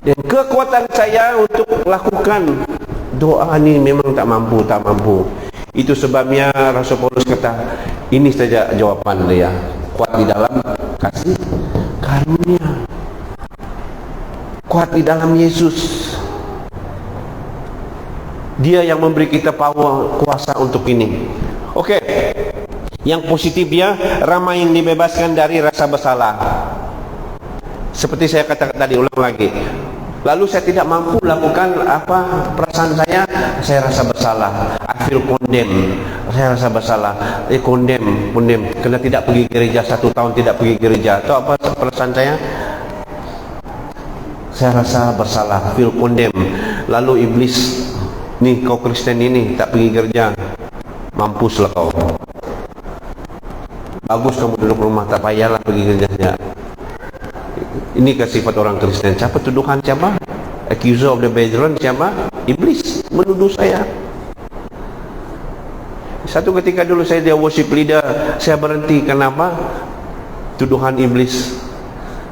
Dan kekuatan saya untuk melakukan doa ini memang tak mampu. Itu sebabnya Rasul Paulus kata, ini saja jawaban dia, kuat di dalam kasih karunia. kuat di dalam Yesus. Dia yang memberi kita power, kuasa untuk ini. Oke. Yang positif dia, ramai yang dibebaskan dari rasa bersalah. Seperti saya katakan tadi, ulang lagi. Lalu saya tidak mampu lakukan apa perasaan saya rasa bersalah. I feel condemned. Saya rasa bersalah. Condemn. Kena tidak pergi gereja 1 tahun tidak pergi gereja. Itu apa perasaan saya? Saya rasa bersalah, feel condemned. Lalu iblis, nih kau Kristen ini tak pergi gereja, mampuslah kau. Bagus kamu duduk rumah, tak payahlah pergi gereja. Ini ke sifat orang Kristen. Siapa tuduhan siapa? Accuser of the brethren siapa? Iblis menuduh saya. Satu ketika dulu saya dia worship leader, saya berhenti. Kenapa? Tuduhan iblis.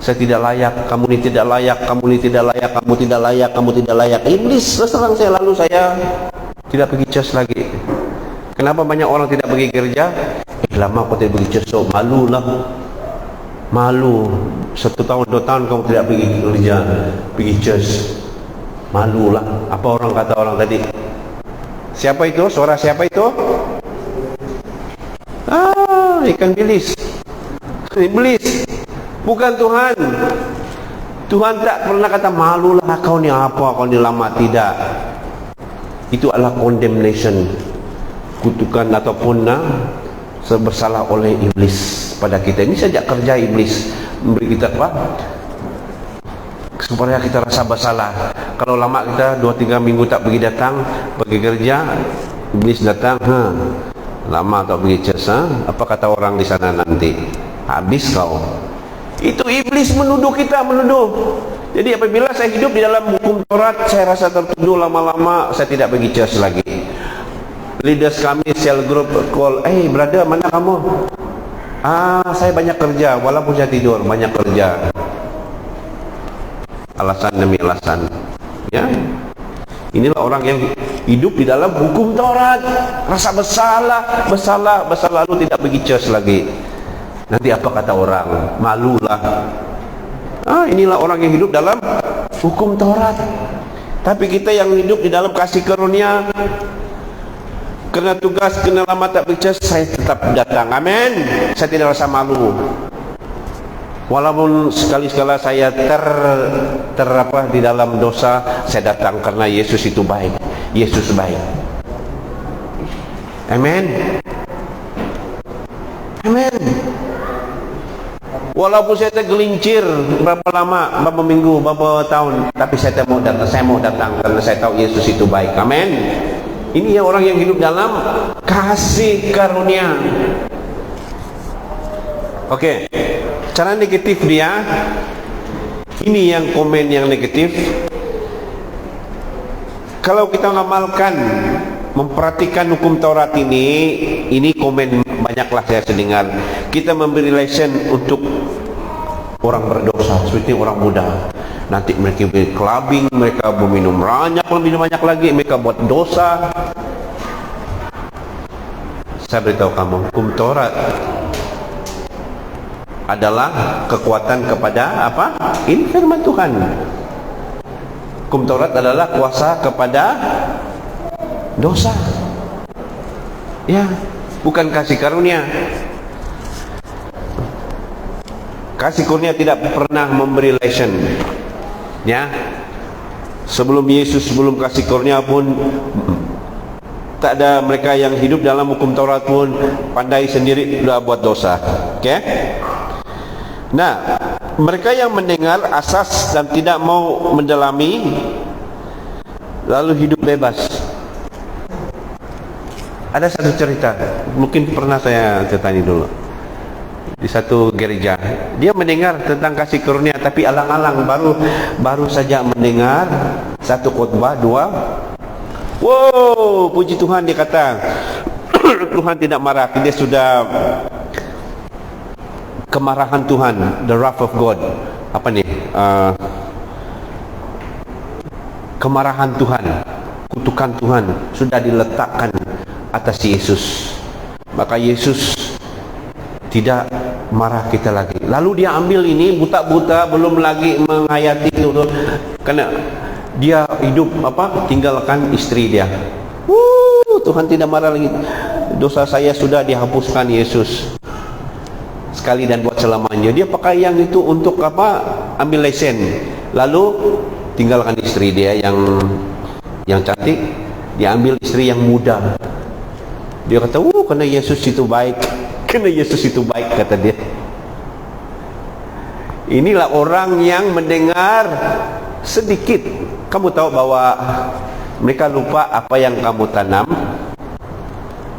Saya tidak layak, kamu ini tidak layak, kamu ini tidak layak, kamu tidak layak, kamu tidak layak. Iblis serang saya, lalu saya tidak pergi church lagi. Kenapa banyak orang tidak pergi gereja? Lama kau tidak pergi church, so malulah. Malu. 1 tahun 2 tahun kamu tidak pergi gereja, pergi church, malulah. Apa orang kata orang tadi? Siapa itu? Suara siapa itu? Ikan bilis. Iblis, bukan Tuhan. Tuhan tak pernah kata malulah kau ni apa, kau ni lama. Tidak. Itu adalah condemnation, kutukan ataupun bersalah oleh iblis pada kita. Ini saja kerja iblis, memberi kita apa? Supaya kita rasa bersalah. Kalau lama kita 2-3 minggu tak pergi datang, pergi kerja, iblis datang, lama tak pergi church, apa kata orang di sana nanti? Habis kau. Itu iblis menuduh kita, menuduh. Jadi apabila saya hidup di dalam hukum Taurat, saya rasa tertuduh, lama-lama saya tidak pergi church lagi. Leaders kami, cell group call, brother, mana kamu? Saya banyak kerja, walaupun saya tidur, banyak kerja. Alasan demi alasan. Ya, inilah orang yang hidup di dalam hukum Taurat, rasa bersalah lalu tidak pergi church lagi. Nanti apa kata orang? Malulah. Inilah orang yang hidup dalam hukum Taurat. Tapi kita yang hidup di dalam kasih karunia, kena tugas, kena lama tak pergi church, saya tetap datang. Amin. Saya tidak rasa malu. Walaupun sekali-sekala saya terapa di dalam dosa, saya datang karena Yesus itu baik. Yesus baik. Amin. Amin. Walaupun saya tergelincir berapa lama, berapa minggu, berapa tahun, tapi saya mau datang karena saya tahu Yesus itu baik. Amin. Ini ya orang yang hidup dalam kasih karunia. Oke. Cara negatif dia, ini yang komen yang negatif. Kalau kita ngamalkan, memperhatikan hukum Taurat ini komen banyaklah saya dengar. Kita memberi lesson untuk orang berdosa, seperti orang muda. Nanti mereka clubbing, mereka minum banyak lagi, mereka buat dosa. Saya beritahu kamu, hukum Taurat adalah kekuatan kepada apa? Ini firman Tuhan. Hukum Taurat adalah kuasa kepada dosa. Ya, bukan kasih karunia. Kasih karunia tidak pernah memberi lesson. Ya. Sebelum Yesus, sebelum kasih karunia pun tak ada, mereka yang hidup dalam hukum Taurat pun pandai sendiri sudah buat dosa. Oke? Nah, mereka yang mendengar asas dan tidak mau mendalami, lalu hidup bebas. Ada satu cerita, mungkin pernah saya ceritain dulu. Di satu gereja, dia mendengar tentang kasih karunia, tapi alang-alang baru saja mendengar satu khotbah, 2. Wow, puji Tuhan, dia kata Tuhan tidak marah, dia sudah kemarahan Tuhan, the wrath of God. Apa nih? Kemarahan Tuhan, kutukan Tuhan sudah diletakkan atas Yesus. Maka Yesus tidak marah kita lagi. Lalu dia ambil ini buta-buta, belum lagi menghayati itu, Karena dia hidup tinggalkan istri dia. Tuhan tidak marah lagi. Dosa saya sudah dihapuskan Yesus sekali dan buat selamanya. Dia pakai yang itu untuk ambil lesen. Lalu tinggalkan istri dia yang cantik, dia ambil istri yang muda. Dia kata, karena Yesus itu baik. Karena Yesus itu baik, kata dia. Inilah orang yang mendengar sedikit. Kamu tahu bahwa mereka lupa apa yang kamu tanam,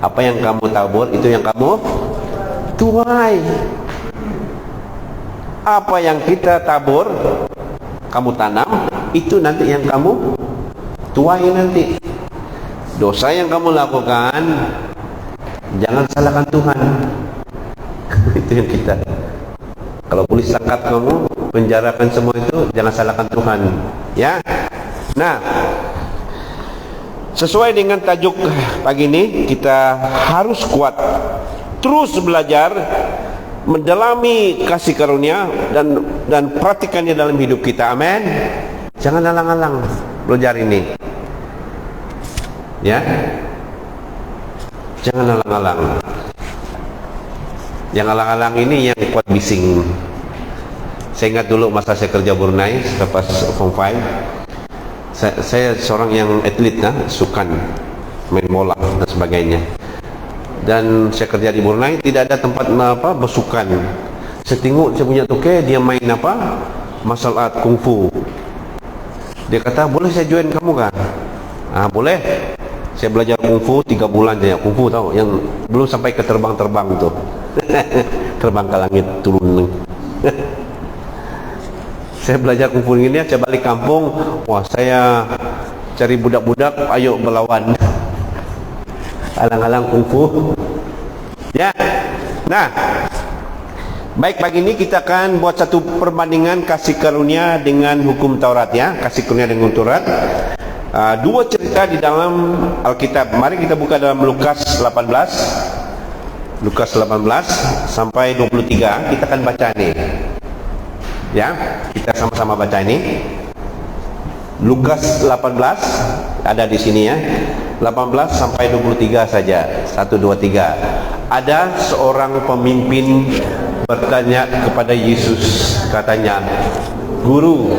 apa yang kamu tabur, itu yang kamu tuai. Apa yang kita tabur, kamu tanam, itu nanti yang kamu tuai nanti. Dosa yang kamu lakukan, jangan salahkan Tuhan. Itu yang kita. Kalau polis tangkap kamu, penjarakan semua itu, jangan salahkan Tuhan. Ya. Nah, sesuai dengan tajuk pagi ini, kita harus kuat, terus belajar, mendalami kasih karunia dan praktikannya dalam hidup kita. Amin. Jangan alang-alang belajar ini. Ya. Jangan alang-alang. Yang alang-alang ini yang kuat bising. Saya ingat dulu masa saya kerja Brunei, pas Form 5. Saya seorang yang atlet, sukan main bola dan sebagainya. Dan saya kerja di Brunei, tidak ada tempat bersukan. Saya tengok saya punya toke, dia main martial art kungfu. Dia kata, boleh saya join kamu kan? Boleh. Saya belajar kungfu 3 bulan saja. Kungfu tahu, yang belum sampai ke terbang-terbang tuh. Terbang ke langit turun. Saya belajar kungfu ini, saya balik kampung, saya cari budak-budak, ayo melawan. Alang-alang kungfu. Ya. Nah, baik, pagi ini kita akan buat satu perbandingan kasih karunia dengan hukum Taurat, ya. Kasih karunia dengan Taurat. 2 cerita di dalam Alkitab. Mari kita buka dalam Lukas 18. Lukas 18 sampai 23. Kita akan baca nih. Ya, kita sama-sama baca ini. Lukas 18 ada di sini, ya. 18 sampai 23 saja. 1 2 3. Ada seorang pemimpin bertanya kepada Yesus, katanya, "Guru,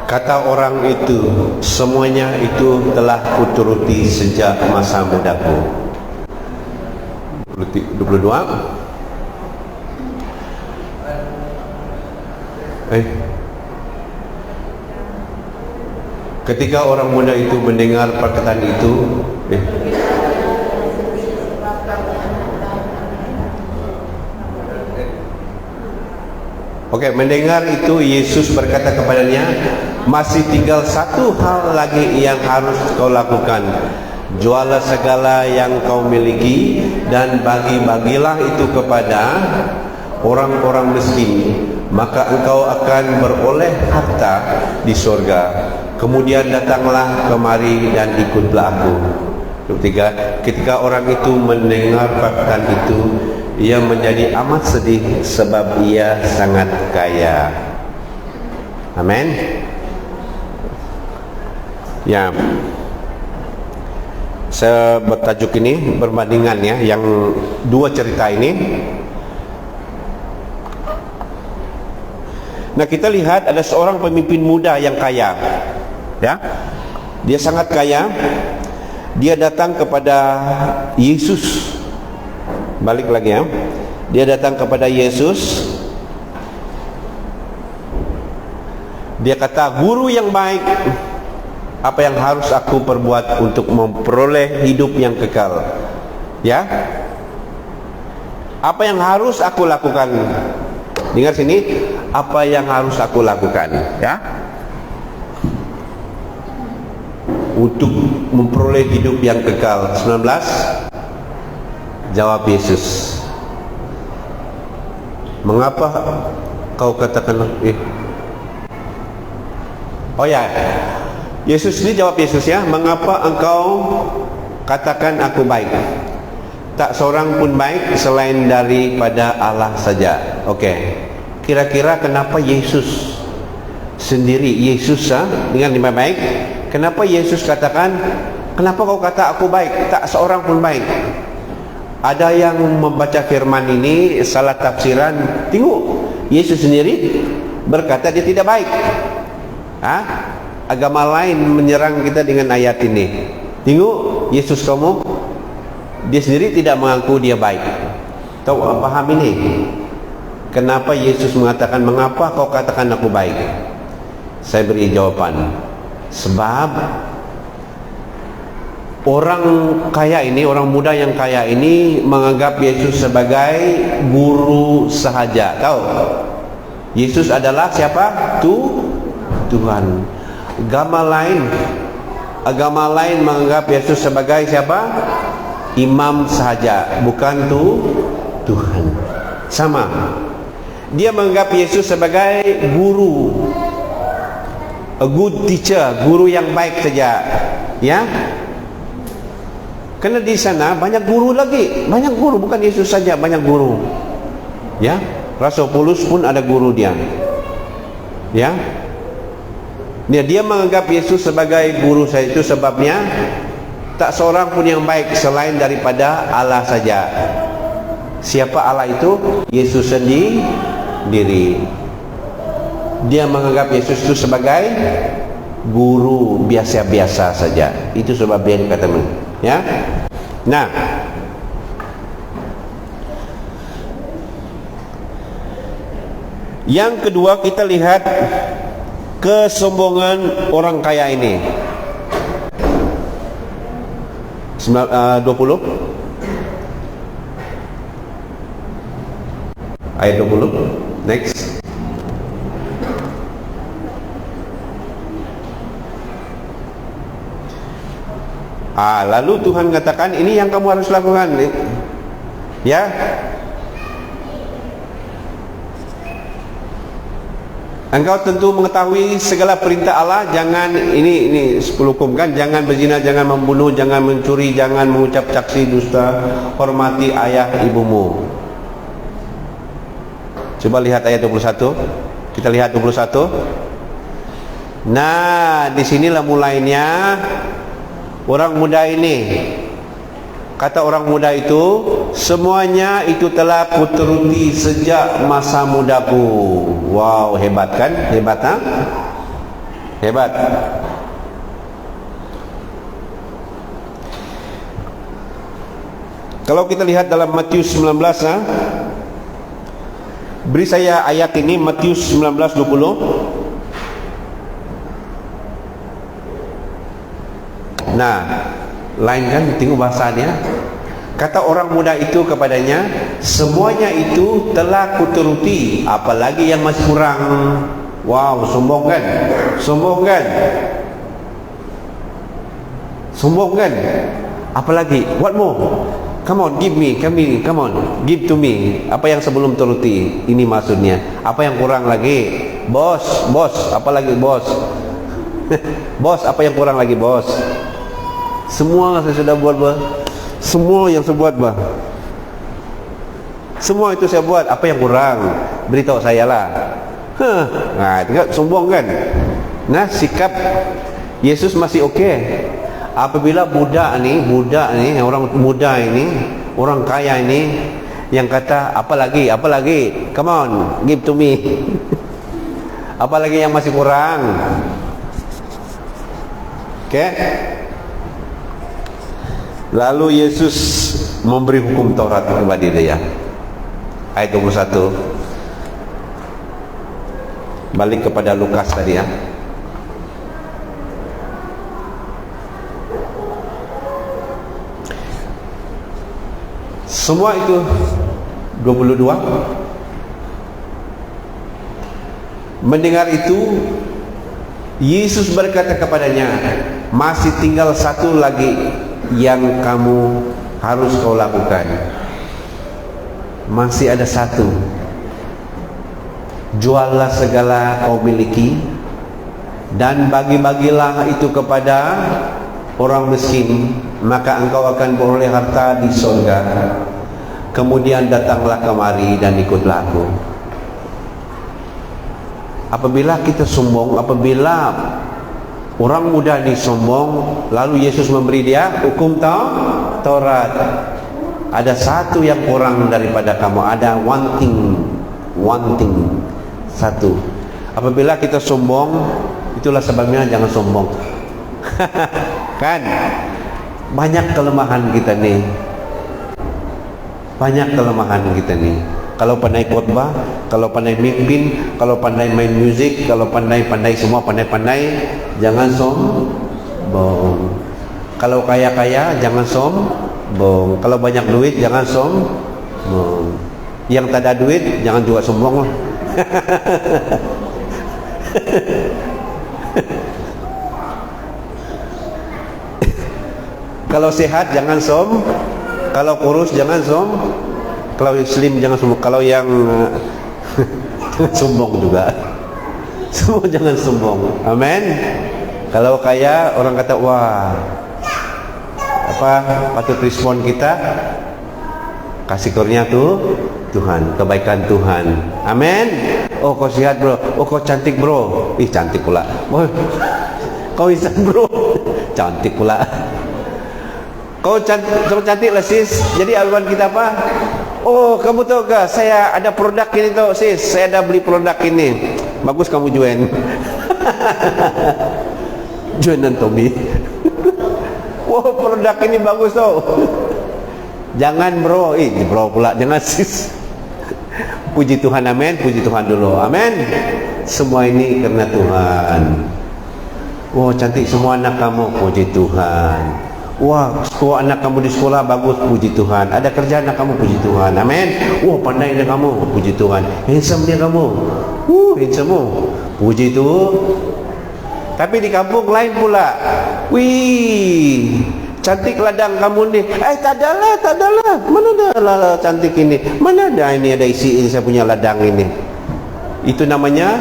kata orang itu, semuanya itu telah kuturuti sejak masa mudaku." 22. Ketika orang muda itu mendengar perkataan itu, mendengar itu, Yesus berkata kepadanya, "Masih tinggal satu hal lagi yang harus kau lakukan. Jualah segala yang kau miliki dan bagi-bagilah itu kepada orang-orang miskin, maka engkau akan beroleh harta di surga. Kemudian datanglah kemari dan ikutlah aku." Ketika orang itu mendengar perkataan itu, ia menjadi amat sedih sebab ia sangat kaya. Amin. Ya, saya bertajuk ini perbandingan, ya, yang 2 cerita ini. Nah, kita lihat ada seorang pemimpin muda yang kaya, ya. Dia sangat kaya. Dia datang kepada Yesus. Balik lagi, ya. Dia datang kepada Yesus. Dia kata, "Guru yang baik, apa yang harus aku perbuat untuk memperoleh hidup yang kekal?" Ya. Apa yang harus aku lakukan? Dengar sini, apa yang harus aku lakukan? Ya, untuk memperoleh hidup yang kekal. 19. Jawab Yesus, mengapa kau katakan oh ya, Yesus ini jawab Yesus ya, mengapa engkau katakan aku baik? Tak seorang pun baik selain daripada Allah saja. Oke. Kira-kira kenapa Yesus sendiri, Yesus dengan lima baik, kenapa Yesus katakan, kenapa kau kata aku baik? Tak seorang pun baik. Ada yang membaca firman ini salah tafsiran. Tengok, Yesus sendiri berkata dia tidak baik. Agama lain menyerang kita dengan ayat ini. Tengok, Yesus kamu, dia sendiri tidak mengaku dia baik. Tahu, paham ini? Kenapa Yesus mengatakan, mengapa kau katakan aku baik? Saya beri jawaban. Sebab orang kaya ini, orang muda yang kaya ini menganggap Yesus sebagai guru sahaja. Tahu? Yesus adalah siapa? Tuhan. Agama lain menganggap Yesus sebagai siapa? Imam sahaja, bukan Tuhan. Sama. Dia menganggap Yesus sebagai guru, a good teacher, guru yang baik saja. Ya. Karena di sana banyak guru lagi, banyak guru, bukan Yesus saja, banyak guru. Ya. Rasul Paulus pun ada guru dia. Ya. Dia menganggap Yesus sebagai guru saya, itu sebabnya tak seorang pun yang baik selain daripada Allah saja. Siapa Allah itu? Yesus sendiri. Dia menganggap Yesus itu sebagai guru biasa-biasa saja. Itu sebab dia kata, ya. Nah, yang kedua kita lihat kesombongan orang kaya ini. 20 ayat 20. Next. Lalu Tuhan katakan, ini yang kamu harus lakukan. Ya. Engkau tentu mengetahui segala perintah Allah. Jangan, ini 10 hukum kan. Jangan berzina, jangan membunuh, jangan mencuri, jangan mengucap saksi dusta, hormati ayah ibumu. Coba lihat ayat 21. Kita lihat 21. Nah, disinilah mulainya orang muda ini. Kata orang muda itu, semuanya itu telah kuturuti sejak masa mudaku. Wow, hebat kan? Hebat, ha? Hebat. Kalau kita lihat dalam Matius 19, beri saya ayat ini, Matius 19:20. Nah, lain kan, tengok bahasanya. Kata orang muda itu kepadanya, semuanya itu telah kuturuti, apalagi yang masih kurang. Wow, sombong kan? Sombong kan? Sombong kan? Apalagi? What more? Come on, give me, come on, give to me. Apa yang sebelum turuti? Ini maksudnya. Apa yang kurang lagi? Bos, apa lagi bos? Bos, apa yang kurang lagi bos? Semua saya sudah buat, semua yang saya buat, semua itu saya buat. Apa yang kurang? Beritahu saya lah. Nah, itu kan sombong kan? Nah, sikap Yesus masih okey. Apabila budak ni, orang muda ini, orang kaya ini, yang kata apa lagi? Come on, give to me. Apa lagi yang masih kurang? Okey. Lalu Yesus memberi hukum Taurat kepada dia. Ayat 21. Balik kepada Lukas tadi ya. Semua itu 22. Mendengar itu, Yesus berkata kepadanya, masih tinggal satu lagi yang kamu harus kau lakukan. Masih ada satu. Juallah segala kau miliki dan bagi-bagilah itu kepada orang miskin, maka engkau akan beroleh harta di surga. Kemudian datanglah kemari dan ikutlah aku. Apabila kita sombong, apabila orang muda ini sombong, lalu Yesus memberi dia hukum Taurat. Ada satu yang kurang daripada kamu, ada one thing, satu. Apabila kita sombong, itulah sebabnya jangan sombong. Kan banyak kelemahan kita nih, kalau pandai khotbah, kalau pandai mimpin, kalau pandai main musik, kalau pandai semua pandai, jangan sombong. Kalau kaya jangan sombong. Kalau banyak duit jangan sombong. Yang tak ada duit jangan juga sombong lah. Kalau sehat jangan kalau kurus jangan kalau slim jangan sombong, kalau yang sombong juga. Semua jangan sombong. Amin. Kalau kaya orang kata wah, patut respon kita, kasih kurnia Tuhan, kebaikan Tuhan. Amin. Oh kau sehat bro, oh kau cantik bro, ih cantik pula. Oh, kau insan bro, cantik pula. Kau cantik lah sis. Jadi aluan kita apa? Oh kamu tahu gak, saya ada produk ini tuh sis, saya ada beli produk ini, bagus kamu join. Joinan Tommy. Wah produk ini bagus tuh. Jangan bro, bro pula, jangan sis. Puji Tuhan, amin. Puji Tuhan dulu, amin. Semua ini karena Tuhan. Wah cantik semua anak kamu, puji Tuhan. Wah, anak kamu di sekolah bagus, puji Tuhan. Ada kerjaan anak kamu, puji Tuhan. Amin. Wah, pandai dia kamu, puji Tuhan. Handsome dia kamu. Handsome. Puji Tuhan. Tapi di kampung lain pula. Wih, cantik ladang kamu nih. Tak adalah. Mana ada cantik ini? Mana ada ini, ada isi ini saya punya ladang ini. Itu namanya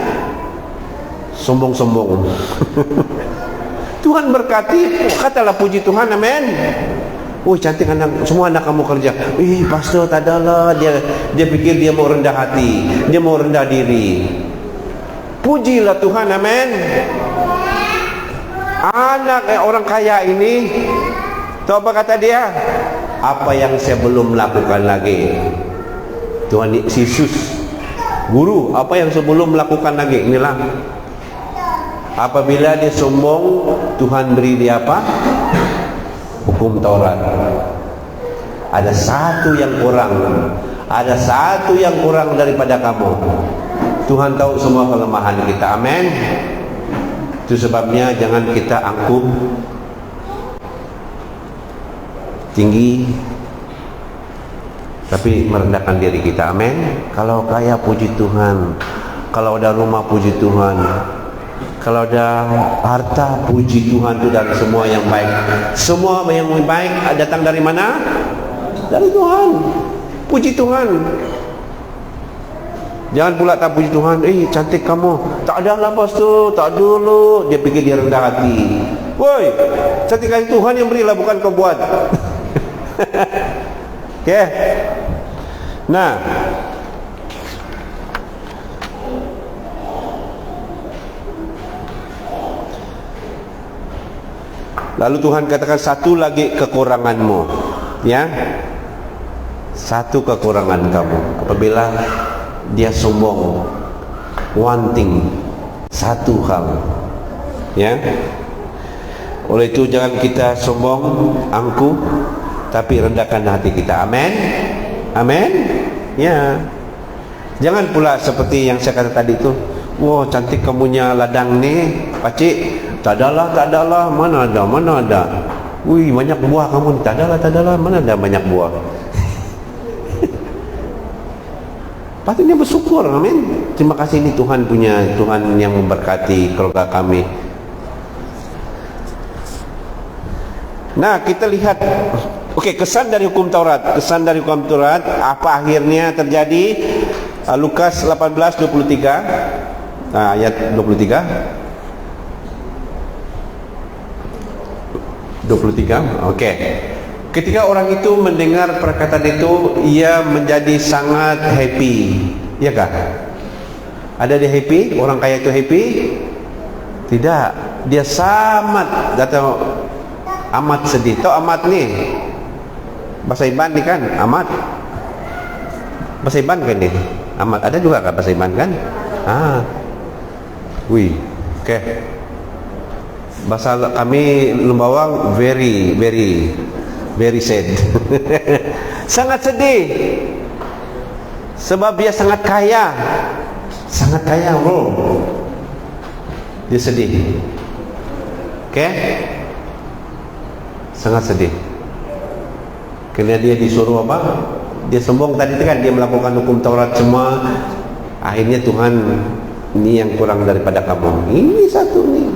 sombong-sombong. Tuhan berkati, katalah puji Tuhan, amin. Oh cantik anak, semua anak kamu kerja. Pastor tak adalah, dia pikir dia mau rendah hati, dia mau rendah diri. Pujilah Tuhan, amin. Anak orang kaya ini, tahu apa kata dia? Apa yang saya belum lakukan lagi? Tuhan Yesus, guru, apa yang saya belum lakukan lagi? Inilah. Apabila dia sombong, Tuhan beri dia apa? Hukum Taurat. Ada satu yang kurang. Ada satu yang kurang daripada kamu. Tuhan tahu semua kelemahan kita. Amin. Itu sebabnya jangan kita angkuh tinggi, tapi merendahkan diri kita. Amin. Kalau kaya puji Tuhan, kalau ada rumah puji Tuhan, kalau ada harta puji Tuhan itu, dan semua yang baik. Semua yang baik datang dari mana? Dari Tuhan. Puji Tuhan. Jangan pula tak puji Tuhan. Cantik kamu. Tak ada lah pastor, tak dulu. Dia pikir dia rendah hati. Woi, cantik kali Tuhan yang berilah, bukan kau buat. Oke. Nah, lalu Tuhan katakan satu lagi kekuranganmu, ya, satu kekurangan kamu. Apabila dia sombong, one thing, satu hal, ya. Oleh itu jangan kita sombong, angkuh, tapi rendahkan hati kita. Amin, amin, ya. Jangan pula seperti yang saya kata tadi itu. Wah cantik kamunya ladang nih, pakcik. Tak adalah, mana ada. Wih, banyak buah kamu. Tak adalah, mana ada banyak buah. Patutnya bersyukur, amin. Terima kasih, ini Tuhan punya, Tuhan yang memberkati keluarga kami. Nah, kita lihat, oke, kesan dari hukum Taurat. Kesan dari hukum Taurat, apa akhirnya terjadi? Lukas 18:23, ayat 23. 23, oke. Ketika orang itu mendengar perkataan itu, ia menjadi sangat happy. Ya kah? Ada dia happy? Orang kaya itu happy? Tidak. Dia sangat atau amat sedih. Tahu amat nih? Bahasa Iban nih kan? Amat. Bahasa Iban kan nih? Amat. Ada juga kan bahasa Iban kan? Wih. Oke. Bahasa kami Lumbawang very sad. Sangat sedih. Sebab dia sangat kaya. Sangat kaya, bro. Dia sedih. Oke? Sangat sedih. Karena dia disuruh apa? Dia sombong tadi kan, dia melakukan hukum Taurat semua. Akhirnya Tuhan, ini yang kurang daripada kamu. Ini satu nih.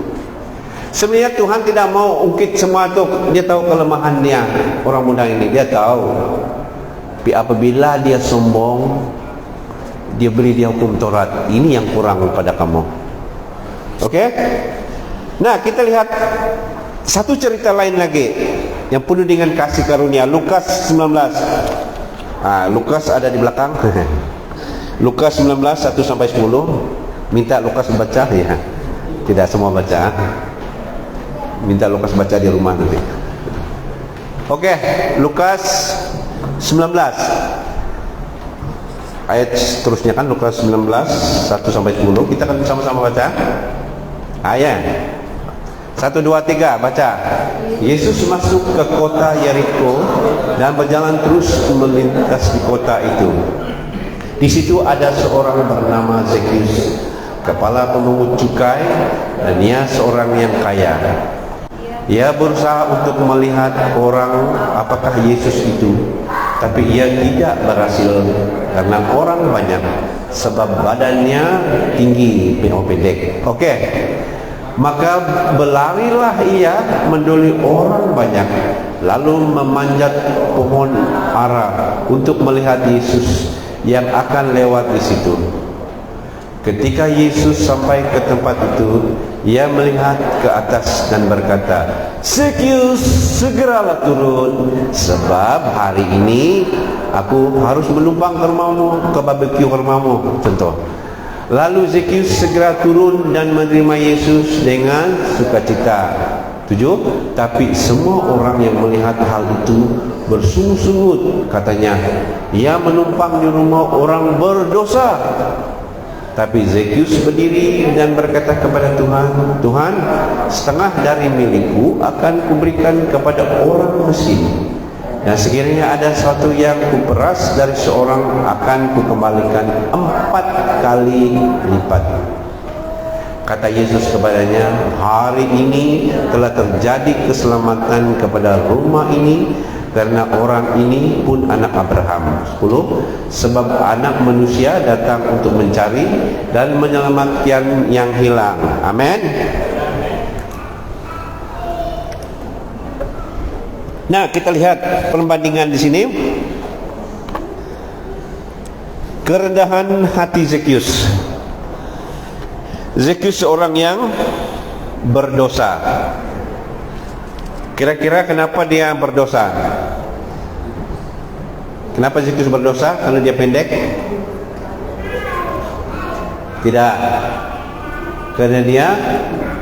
Sebenarnya Tuhan tidak mau ungkit semua itu. Dia tahu kelemahan dia, orang muda ini. Dia tahu. Tapi apabila dia sombong, dia beri dia hukum Taurat. Ini yang kurang pada kamu. Oke? Nah, kita lihat satu cerita lain lagi yang penuh dengan kasih karunia. Lukas 19. Lukas ada di belakang. Lukas 19 1-10. Minta Lukas baca ya. Tidak semua baca. Minta Lukas baca di rumah nanti. Oke, Lukas 19 ayat seterusnya kan, Lukas 19 1-10. Kita kan sama-sama baca. Ayat 1, 2, 3 baca. Yesus masuk ke kota Yeriko dan berjalan terus melintas di kota itu. Di situ ada seorang bernama Zekius, kepala pemungut cukai, dan dia seorang yang kaya. Ia berusaha untuk melihat orang apakah Yesus itu, tapi ia tidak berhasil karena orang banyak, sebab badannya tinggi, pendek. Oke. Maka berlarilah ia mendoli orang banyak, lalu memanjat pohon ara untuk melihat Yesus yang akan lewat di situ. Ketika Yesus sampai ke tempat itu, ia melihat ke atas dan berkata, "Zekius, segeralah turun, sebab hari ini aku harus menumpang ke rumahmu, ke barbecue rumahmu." Contoh. Lalu Zekius segera turun dan menerima Yesus dengan sukacita. 7. Tapi semua orang yang melihat hal itu bersungut-sungut, katanya, "Ia menumpang di rumah orang berdosa." Tapi Zekius berdiri dan berkata kepada Tuhan, "Tuhan, setengah dari milikku akan kuberikan kepada orang miskin. Dan sekiranya ada sesuatu yang kuperas dari seorang, akan kukembalikan 4 kali lipat." Kata Yesus kepadanya, "Hari ini telah terjadi keselamatan kepada rumah ini, karena orang ini pun anak Abraham." 10. Sebab anak manusia datang untuk mencari dan menyelamatkan yang hilang. Amin. Nah, kita lihat perbandingan di sini. Kerendahan hati Zekius. Zekius seorang yang berdosa. Kira-kira kenapa dia berdosa? Kenapa Zekius berdosa? Karena dia pendek? Tidak. Karena dia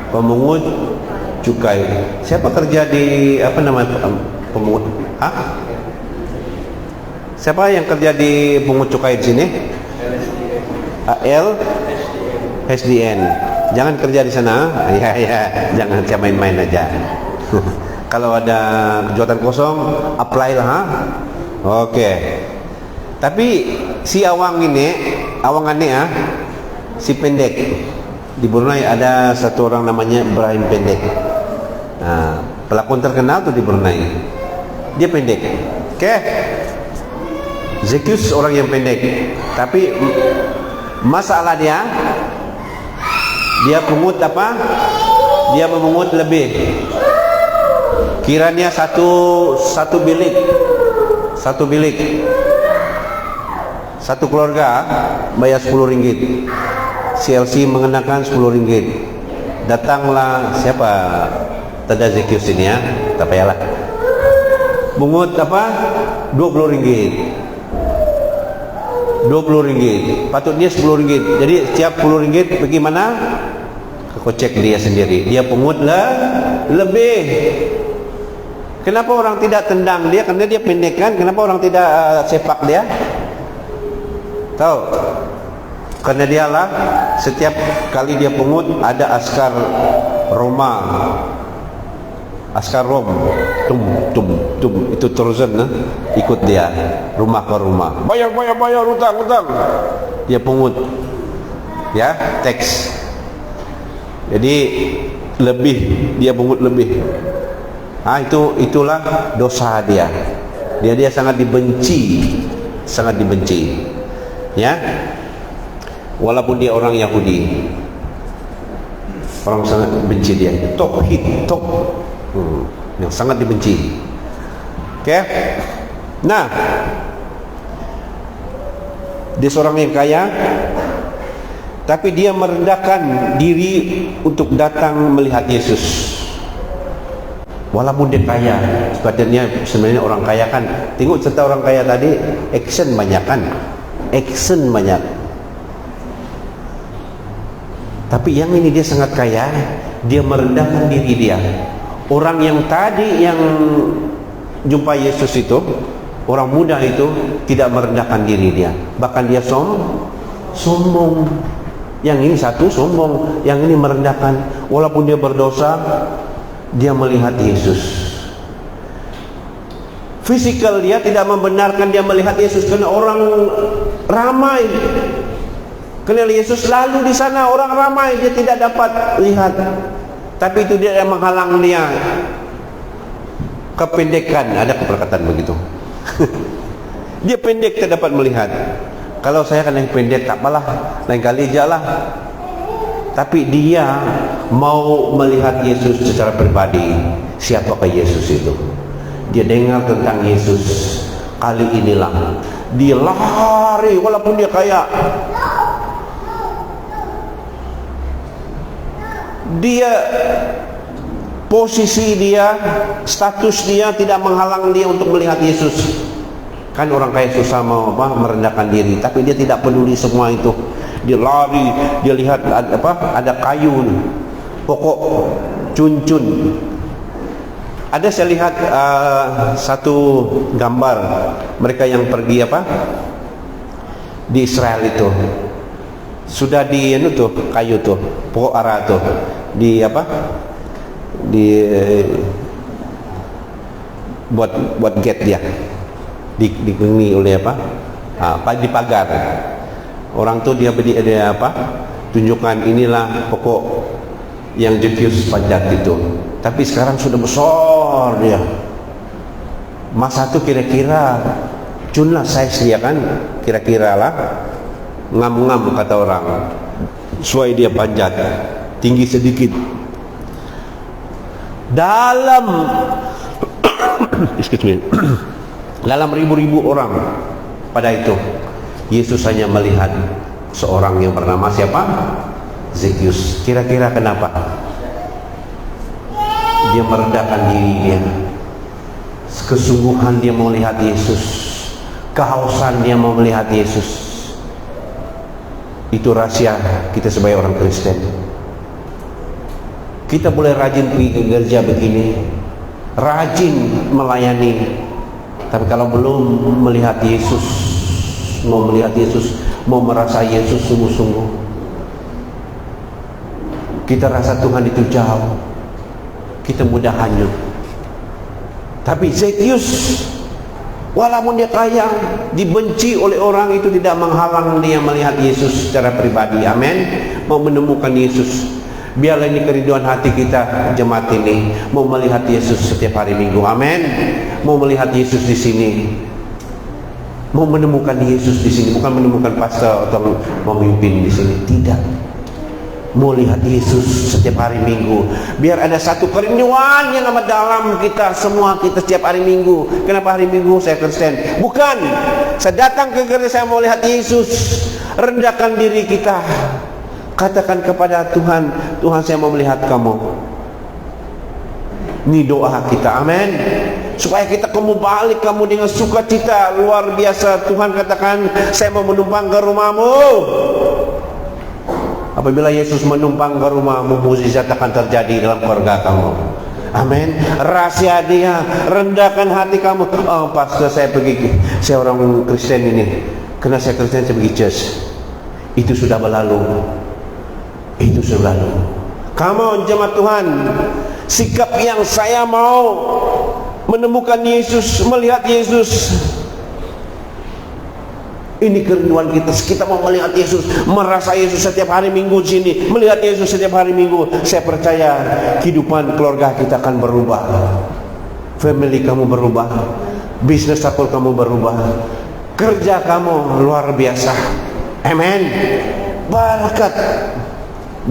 pemungut cukai. Siapa kerja di apa namanya pemungut? Siapa yang kerja di pungut cukai di sini? SDN. Jangan kerja di sana. Ya, jangan main-main aja. Kalau ada kejutan kosong, apply lah. Oke. Tapi si awangannya si pendek. Di Brunei ada satu orang namanya Ibrahim Pendek. Nah, pelakon terkenal tuh di Brunei. Dia pendek. Oke. Zekius orang yang pendek, tapi masalah dia pungut apa? Dia memungut lebih. Kiranya satu bilik, satu keluarga bayar 10 ringgit. CLC mengenakan 10 ringgit. Datanglah siapa? Tada Zekius ini ya, tak payahlah. Mungut apa? 20 ringgit. 20 ringgit. Patutnya 10 ringgit. Jadi setiap 10 ringgit pergi mana? Ke kocek dia sendiri. Dia pungutlah lebih. Kenapa orang tidak tendang dia? Karena dia pendek kan? Kenapa orang tidak sepak dia? Tahu? Karena dialah setiap kali dia pungut ada askar Roma, askar Rom, tum itu terusan ikut dia rumah ke rumah. Bayar utang. Dia pungut, ya teks. Jadi lebih dia pungut lebih. Itulah dosa dia. Dia sangat dibenci, ya. Walaupun dia orang Yahudi, orang sangat benci dia. Yang sangat dibenci. Oke. Nah, dia seorang yang kaya, tapi dia merendahkan diri untuk datang melihat Yesus. Walaupun dia kaya, sebenarnya orang kaya kan, tengok serta orang kaya tadi, action banyak. Tapi yang ini dia sangat kaya, dia merendahkan diri dia. Orang yang tadi yang jumpa Yesus itu, orang muda itu tidak merendahkan diri dia, bahkan dia sombong. Yang ini satu sombong, yang ini merendahkan. Walaupun dia berdosa, dia melihat Yesus. Fisikal dia tidak membenarkan dia melihat Yesus karena orang ramai. Karena Yesus lalu di sana, orang ramai, dia tidak dapat lihat. Tapi itu dia yang menghalang dia. Kependekan, ada perkataan begitu. Dia pendek, tidak dapat melihat. Kalau saya kan yang pendek, tak apalah, lain kali aja lah. Tapi dia mau melihat Yesus secara pribadi. Siapakah Yesus itu? Dia dengar tentang Yesus. Kali inilah dia lari, walaupun dia kaya. Dia posisi dia, status dia tidak menghalang dia untuk melihat Yesus. Kan orang kaya susah merendahkan diri, tapi dia tidak peduli semua itu. Dia lari, dia lihat ada kayu, pokok cun-cun. Ada saya lihat satu gambar mereka yang pergi di Israel itu. Sudah di kayu tuh, pokok ara tuh, buat gate dia, dikelilingi oleh di pagar. Orang tuh dia tunjukkan inilah pokok yang Zekius panjat itu. Tapi sekarang sudah besar dia. Masa itu kira-kira cunlah size dia kan, kira-kira lah. Ngam-ngam kata orang. Suai dia panjat, tinggi sedikit. Dalam dalam ribu-ribu orang pada itu, Yesus hanya melihat seorang yang bernama siapa? Zekius. Kira-kira kenapa? Dia merendahkan diri dia. Kesungguhan dia mau melihat Yesus. Kehausan dia mau melihat Yesus. Itu rahasia kita sebagai orang Kristen. Kita boleh rajin pergi ke gereja begini, rajin melayani, tapi kalau belum melihat Yesus, mau merasa Yesus sungguh-sungguh, kita rasa Tuhan itu jauh, kita mudah hanyut. Tapi Zekius, walaupun dia kaya, dibenci oleh orang, itu tidak menghalang dia melihat Yesus secara pribadi. Amin. Mau menemukan Yesus. Biarlah ini kerinduan hati kita, jemaat ini, mau melihat Yesus setiap hari Minggu. Amin. Mau melihat Yesus di sini. mau menemukan Yesus di sini, bukan menemukan pastor atau memimpin di sini, tidak. Mau lihat Yesus setiap hari Minggu, biar ada satu kerinduan yang amat dalam kita semua, kita setiap hari Minggu. Kenapa hari Minggu saya Kristen? Bukan, saya datang ke gereja, saya mau lihat Yesus. Rendahkan diri kita, katakan kepada Tuhan, Tuhan saya mau melihat kamu. Ini doa kita, amin. Supaya kita kembali kamu dengan sukacita luar biasa. Tuhan katakan, saya mau menumpang ke rumahmu. Apabila Yesus menumpang ke rumahmu, mukjizat akan terjadi dalam keluarga kamu. Amin. Rahasia dia, rendahkan hati kamu. Oh, pastor, saya orang Kristen ini. Karena saya Kristen, saya pergi church. Itu sudah berlalu. Itu sudah berlalu. Kamu jemaat Tuhan, sikap yang saya mau menemukan Yesus, melihat Yesus. Ini kerinduan kita. Kita mau melihat Yesus, merasa Yesus setiap hari Minggu di sini, melihat Yesus setiap hari Minggu. Saya percaya kehidupan keluarga kita akan berubah. Family kamu berubah, bisnis aku kamu berubah, kerja kamu luar biasa. Amin. Barakat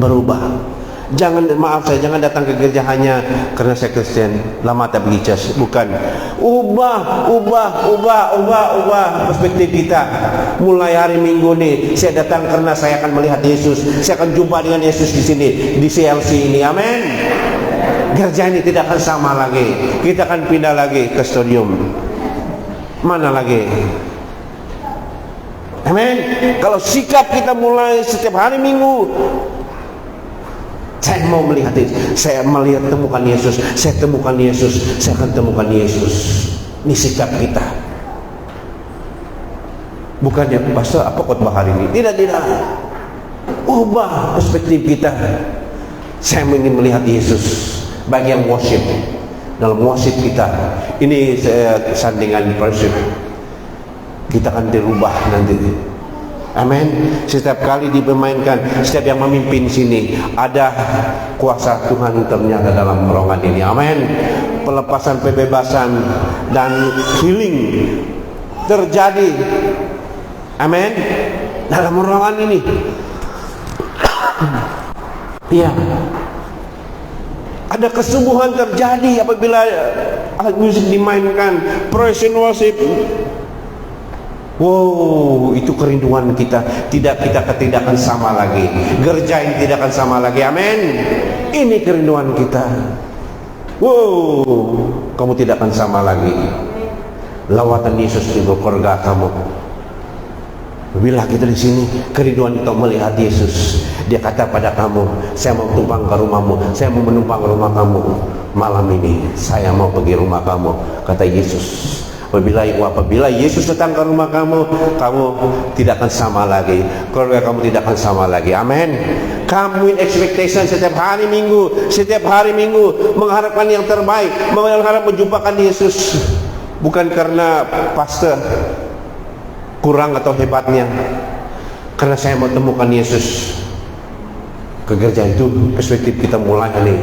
berubah. Jangan datang ke gereja hanya karena saya Kristen, lama tak pergi church. Bukan. Ubah perspektif kita. Mulai hari Minggu nih, saya datang karena saya akan melihat Yesus. Saya akan jumpa dengan Yesus di sini, di CLC ini. Amin. Gereja ini tidak akan sama lagi. Kita akan pindah lagi ke stadium. Mana lagi? Amin. Kalau sikap kita mulai setiap hari Minggu, saya mau melihat Yesus, saya melihat temukan Yesus, saya temukan Yesus, saya akan temukan Yesus. Ini sikap kita. Bukannya, pastor, apa khotbah hari ini? Tidak. Ubah perspektif kita. Saya ingin melihat Yesus. Bagi yang worship, dalam worship kita, ini sandingan worship. Kita akan dirubah nanti. Amin. Setiap kali dipermainkan, setiap yang memimpin sini, ada kuasa Tuhan ternyata dalam ruangan ini. Amin. Pelepasan, pembebasan dan healing terjadi. Amin. Dalam ruangan ini. Iya. Ada kesembuhan terjadi apabila alat musik dimainkan, praise and worship. Wow, itu kerinduan kita. Tidak akan sama lagi. Gereja ini tidak akan sama lagi. Amin. Ini kerinduan kita. Wow, kamu tidak akan sama lagi. Lawatan Yesus di keluarga kamu. Bila kita di sini kerinduan kita melihat Yesus. Dia kata pada kamu, saya mau tumpang ke rumahmu, saya mau menumpang ke rumah kamu. Malam ini saya mau pergi rumah kamu, kata Yesus. Apabila Yesus datang ke rumah kamu, kamu tidak akan sama lagi. Keluarga kamu tidak akan sama lagi. Amin. Kamu in expectation setiap hari Minggu mengharapkan yang terbaik, mengharap menjumpakan Yesus. Bukan karena pastor kurang atau hebatnya, karena saya mau temukan Yesus. Ke gereja itu perspektif kita mulai nih.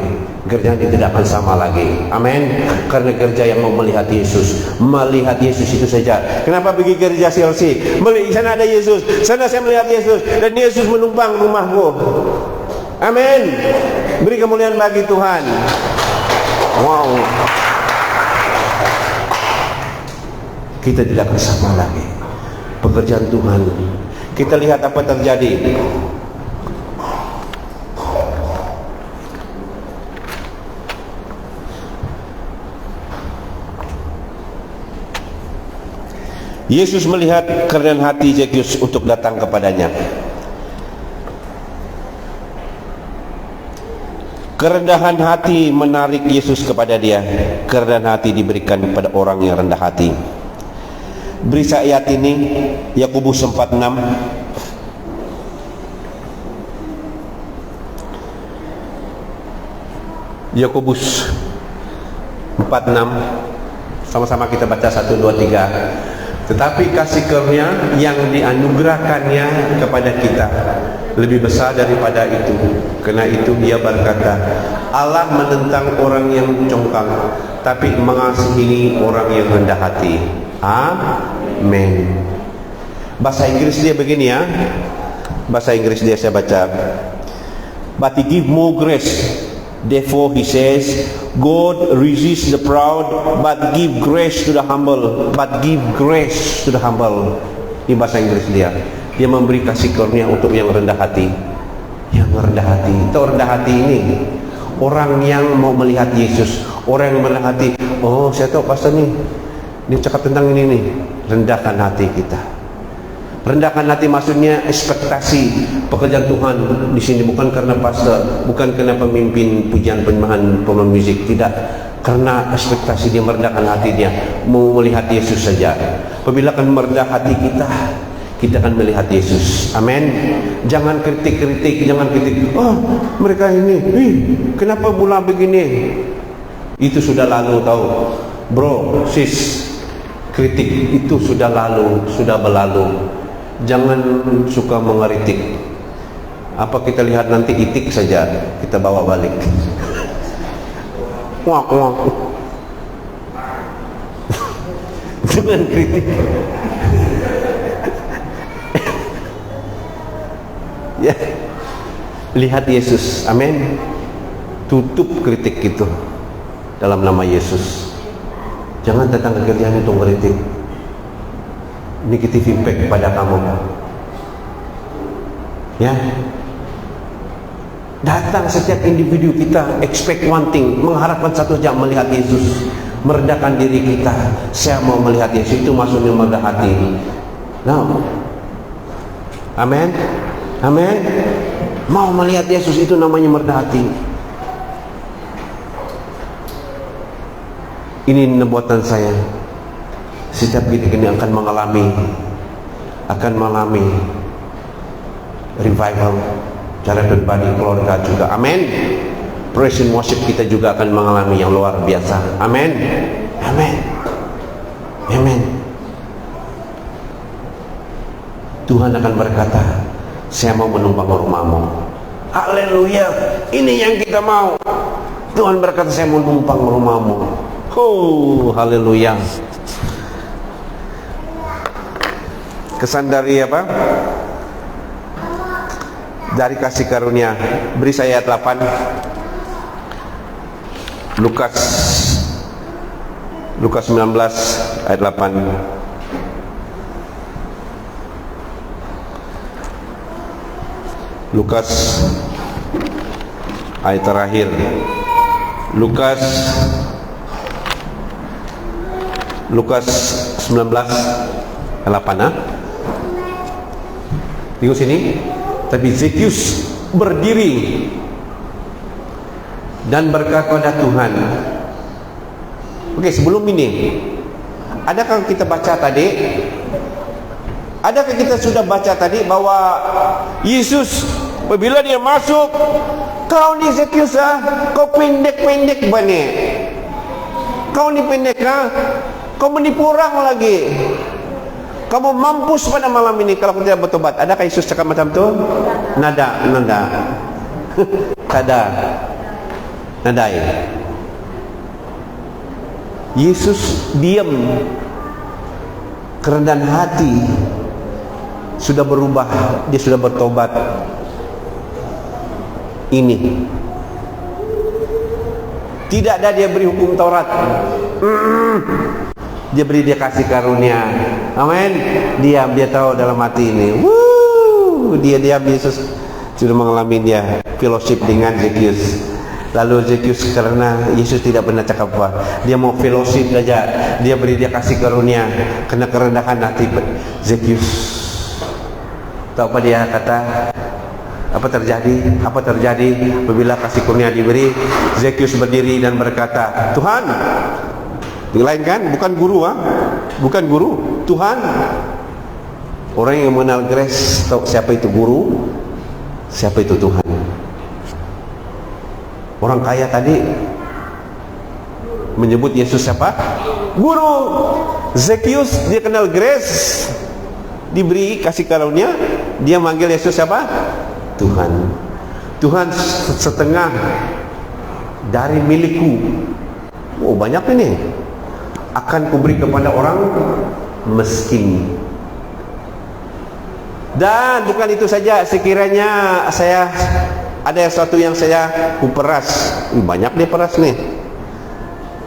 Gereja ini tidak akan sama lagi. Amin. Karena gereja yang mau melihat Yesus, itu saja. Kenapa pergi gereja CLC? Di sana ada Yesus, sana saya melihat Yesus, dan Yesus menumpang rumahku. Amin. Beri kemuliaan bagi Tuhan. Wow. Kita tidak akan sama lagi. Pekerjaan Tuhan. Kita lihat apa terjadi. Yesus melihat kerendahan hati Zakheus untuk datang kepadanya. Kerendahan hati menarik Yesus kepada dia. Kerendahan hati diberikan kepada orang yang rendah hati. Berisa ayat ini Yakobus 4:6. Yakobus 4:6. Sama-sama kita baca 1, 2, 3. Tetapi kasih karunia yang dianugerahkannya kepada kita lebih besar daripada itu. Karena itu dia berkata, Allah menentang orang yang congkak, tapi mengasihi orang yang rendah hati. Amen. Bahasa Inggris dia begini ya. Bahasa Inggris dia saya baca. But he give more grace. Therefore he says, God resists the proud, but give grace to the humble. But give grace to the humble. Ini bahasa Inggris dia. Dia memberi kasih karunia untuk yang rendah hati. Yang rendah hati. Itu rendah hati ini orang yang mau melihat Yesus. Orang yang rendah hati. Oh, saya tahu pastor nih, dia cakap tentang ini nih. Rendahkan hati kita. Rendahkan hati maksudnya ekspektasi pekerjaan Tuhan di sini bukan karena pastor, bukan karena pemimpin pujian penyembahan pemain musik, tidak, karena ekspektasi dia merendahkan hati dia mau melihat Yesus saja. Apabila akan merendah hati kita akan melihat Yesus. Amin. Jangan kritik, jangan kritik. Oh, mereka ini, kenapa mula begini? Itu sudah lalu tahu, bro, sis. Kritik itu sudah lalu, sudah berlalu. Jangan suka mengeritik. Apa kita lihat nanti itik saja kita bawa balik. Wah. Jangan kritik. Ya, lihat Yesus. Amin. Tutup kritik itu dalam nama Yesus. Jangan datang ke kerjaan itu kritik. Negative impact pada kamu. Ya. Datang setiap individu kita expect one thing, mengharapkan satu jam melihat Yesus, merendahkan diri kita. Saya mau melihat Yesus, itu maksudnya merendah hati. Now. Amin. Amin. Mau melihat Yesus itu namanya merendah hati. Ini nubuatan saya. Setiap kita ini akan mengalami revival cara berbagi keluarga juga. Amin. Praise and worship kita juga akan mengalami yang luar biasa. Amin. Amin. Amin. Tuhan akan berkata, saya mau menumpang rumahmu. Haleluya. Ini yang kita mau. Tuhan berkata, saya mau menumpang rumahmu. Oh, haleluya. Kesan dari apa? Dari kasih karunia. Beri saya ayat 8. Lukas 19 ayat 8. Lukas ayat terakhir. Lukas 19 ayat 8. Tengok sini. Tapi Zekius berdiri dan berkata kepada Tuhan. Oke, sebelum ini, adakah kita baca tadi? Adakah kita sudah baca tadi bahwa Yesus apabila dia masuk, kau ni Zekius kau pendek-pendek banyak. Kau ni pendek kau menipu orang lagi. Kamu mampus pada malam ini kalau tidak bertobat. Adakah Yesus cakap macam tu? Nada. Kada. Nadai. Yesus diam. Kerendahan hati sudah berubah. Dia sudah bertobat. Ini. Tidak ada dia beri hukum Taurat. Dia beri dia kasih karunia. Amin. Dia tahu dalam hati ini. Dia Yesus sudah mengalami dia fellowship dengan Zekius. Lalu Zekius karena Yesus tidak pernah cakap apa, dia mau fellowship saja. Dia beri dia kasih karunia karena kerendahan hati Zekius. Tahu apa dia kata? Apa terjadi? Apabila kasih karunia diberi, Zekius berdiri dan berkata, Tuhan. Lain kan? Bukan guru bukan guru, Tuhan. Orang yang mengenal grace tahu siapa itu guru, siapa itu Tuhan. Orang kaya tadi menyebut Yesus siapa? Guru. Zekius dia kenal grace, diberi kasih karunia, dia manggil Yesus siapa? Tuhan. Tuhan setengah dari milikku. Oh, banyak ini. Akan kuberi kepada orang miskin. Dan bukan itu saja, sekiranya saya ada sesuatu yang saya kuperas, banyak dia peras nih,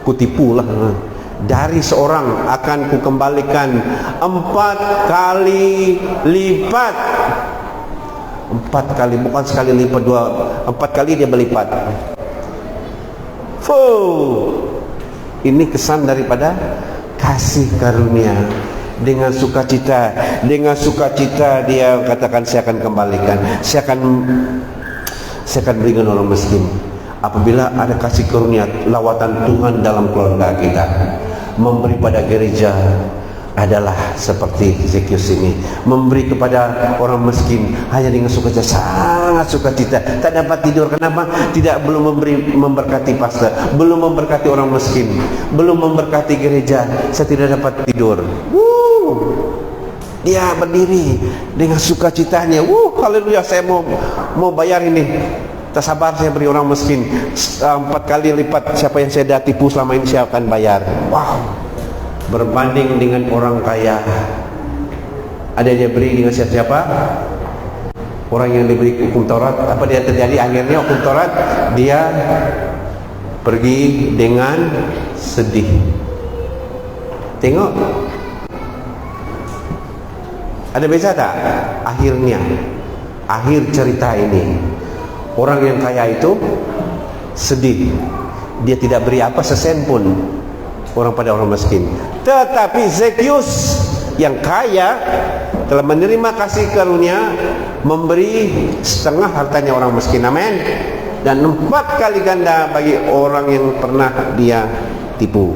kutipulah, dari seorang akan kukembalikan 4 kali lipat. 4 kali, bukan sekali lipat, 4 kali dia berlipat. Ini kesan daripada kasih karunia. Dengan sukacita dia katakan, saya akan kembalikan, saya akan berikan orang miskin. Apabila ada kasih karunia, lawatan Tuhan dalam keluarga kita, memberi pada gereja adalah seperti Zekius ini, memberi kepada orang miskin hanya dengan sukacita, sangat sukacita, tak dapat tidur. Kenapa? Belum memberkati pastor, belum memberkati orang miskin, belum memberkati gereja, saya tidak dapat tidur. Dia berdiri dengan sukacitanya. Haleluya, saya mau bayar ini. Tak sabar saya beri orang miskin 4 kali lipat siapa yang saya dah tipu selama ini, saya akan bayar. Berbanding dengan orang kaya, ada dia beri dengan siapa? Orang yang diberi hukum Taurat. Apa dia terjadi akhirnya? Hukum Taurat, dia pergi dengan sedih. Tengok, ada beza tak? Akhir cerita ini, orang yang kaya itu sedih. Dia tidak beri apa sesen pun pada orang miskin. Tetapi Zekius yang kaya telah menerima kasih karunia, memberi setengah hartanya orang miskin. Amin. Dan 4 kali ganda bagi orang yang pernah dia tipu.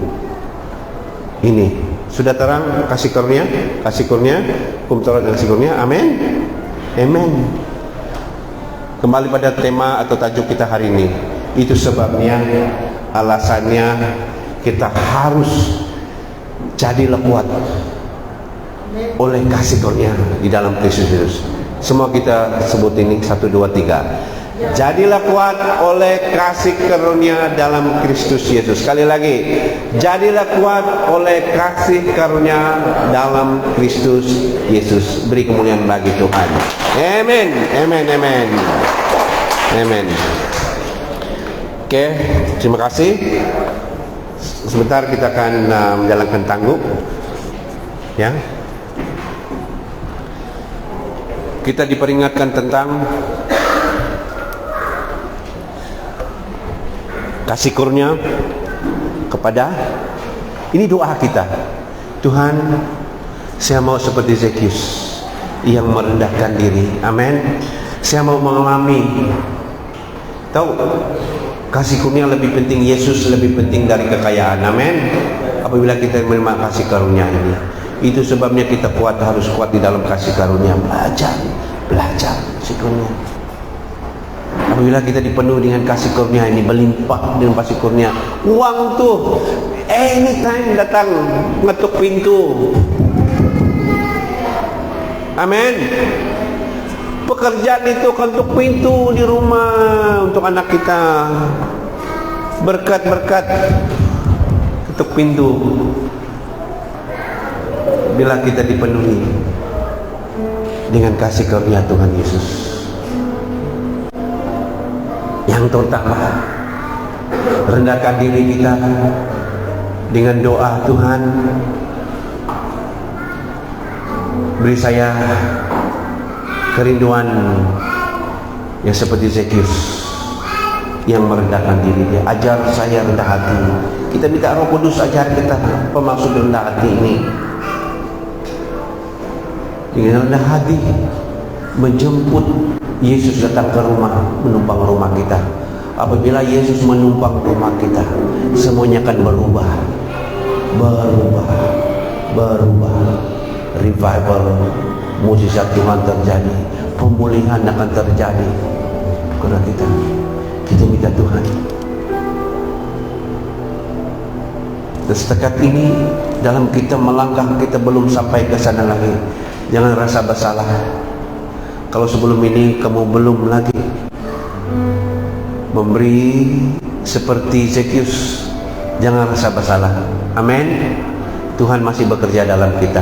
Ini sudah terang kasih karunia, hukum Taurat dan kasih karunia. Amin. Amen. Kembali pada tema atau tajuk kita hari ini. Itu sebabnya, alasannya kita harus jadilah kuat oleh kasih karunia di dalam Kristus Yesus. Semua kita sebut ini 1, 2, 3. Jadilah kuat oleh kasih karunia dalam Kristus Yesus. Sekali lagi, jadilah kuat oleh kasih karunia dalam Kristus Yesus. Beri kemuliaan bagi Tuhan. Amin. Amin. Amin. Amin. Oke, terima kasih. Sebentar kita akan menjalankan tangguh. Ya. Kita diperingatkan tentang kasih karunia kepada, ini doa kita. Tuhan, saya mau seperti Zekius yang merendahkan diri. Amin. Saya mau mengalami, tahu, kasih karunia lebih penting, Yesus lebih penting dari kekayaan. Amin. Apabila kita menerima kasih karunia ini, itu sebabnya kita harus kuat di dalam kasih karunia. Belajar kasih karunia. Apabila kita dipenuhi dengan kasih karunia ini, melimpah dengan kasih karunia, uang tuh anytime datang ngetuk pintu. Amin. Pekerjaan itu ketuk pintu di rumah untuk anak kita. Berkat-berkat ketuk pintu. Bila kita dipenuhi dengan kasih karunia Tuhan Yesus. Yang terutama, rendahkan diri kita dengan doa. Tuhan, beri saya kerinduan yang seperti Zekius, yang merendahkan diri dia. Ajar saya rendah hati. Kita minta Roh Kudus ajar kita pemaksud rendah hati ini. Dengan rendah hati menjemput Yesus datang ke rumah, menumpang rumah kita. Apabila Yesus menumpang rumah kita, semuanya akan berubah. Revival, mujizat Tuhan terjadi, pemulihan akan terjadi kepada kita. Kita minta Tuhan. Dan setakat ini dalam kita melangkah, kita belum sampai ke sana lagi. Jangan rasa bersalah. Kalau sebelum ini kamu belum lagi memberi seperti Zekius, jangan rasa bersalah. Amin. Tuhan masih bekerja dalam kita.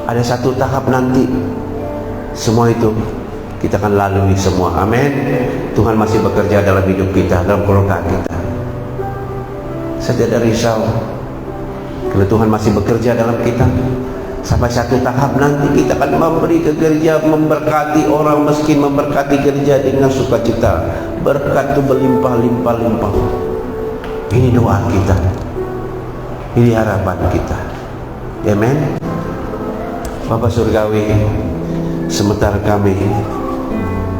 Ada satu tahap nanti, semua itu kita akan lalui semua. Amin. Tuhan masih bekerja dalam hidup kita, dalam keluarga kita. Saya tidak risau, karena Tuhan masih bekerja dalam kita. Sampai satu tahap nanti kita akan memberi ke gereja, memberkati orang miskin, memberkati gereja dengan sukacita. Berkat itu berlimpah-limpah-limpah. Ini doa kita, ini harapan kita. Amen. Bapa Surgawi, sementara kami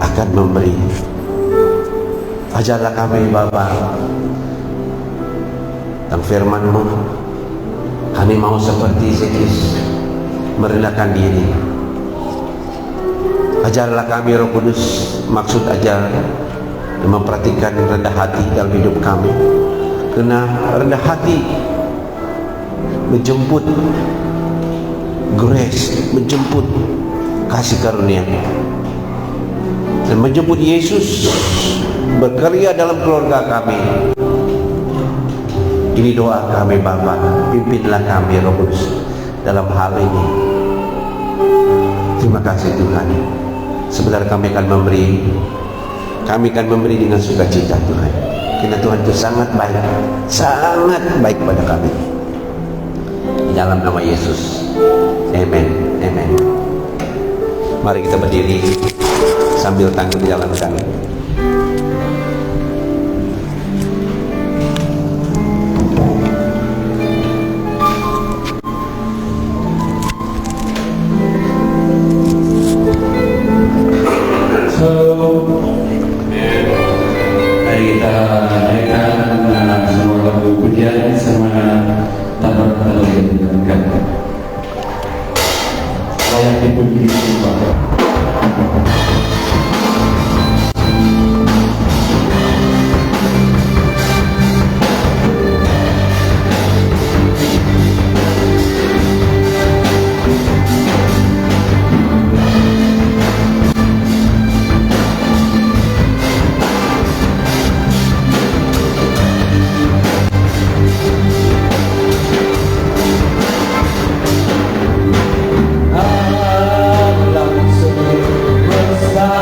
akan memberi, ajarlah kami Bapa tentang firman-Mu. Kami mau seperti Zakheus, merendahkan diri. Ajarlah kami Roh Kudus, maksud ajar dan memperhatikan rendah hati dalam hidup kami. Karena rendah hati menjemput grace, menjemput kasih karunia, dan menjemput Yesus berkarya dalam keluarga kami. Ini doa kami Bapa, pimpinlah kami Roh Kudus dalam hal ini. Terima kasih Tuhan. Sebentar kami akan memberi, kami akan memberi dengan sukacita Tuhan. Karena Tuhan itu sangat baik pada kami. Dalam nama Yesus, amen, amen. Mari kita berdiri sambil tangguh di dalam kami. Mari kita naikkan semua lagu pujian sama tabar yang didengarkan. Layak dipuji Tuhan. Alam semesta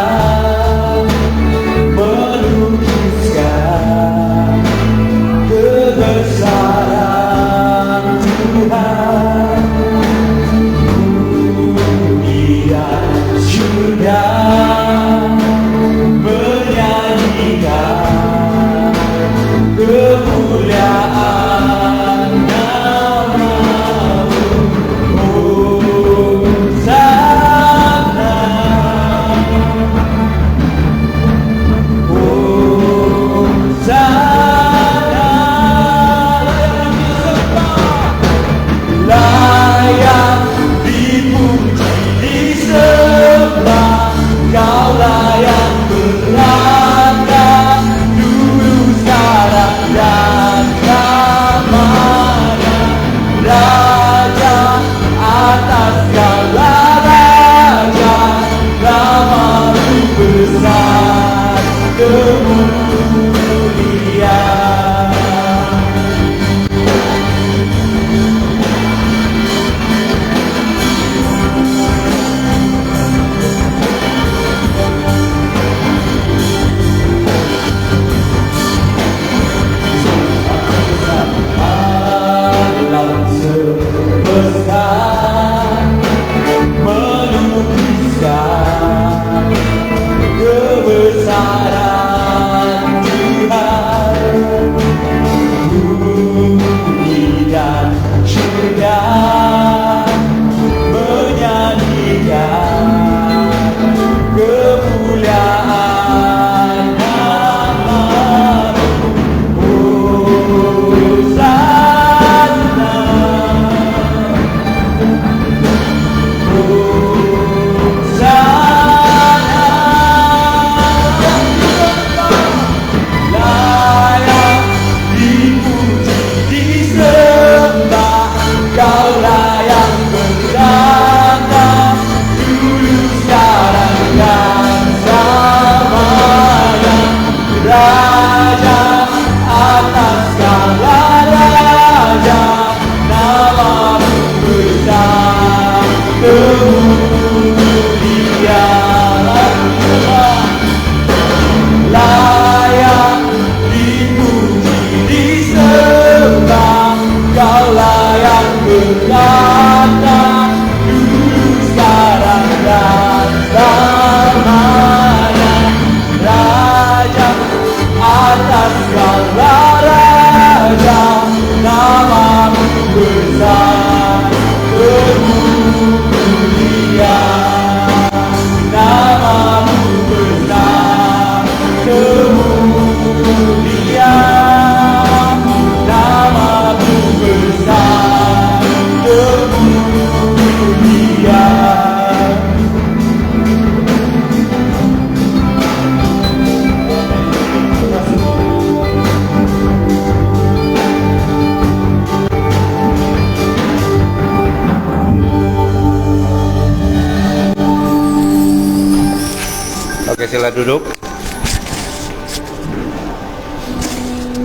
sila duduk.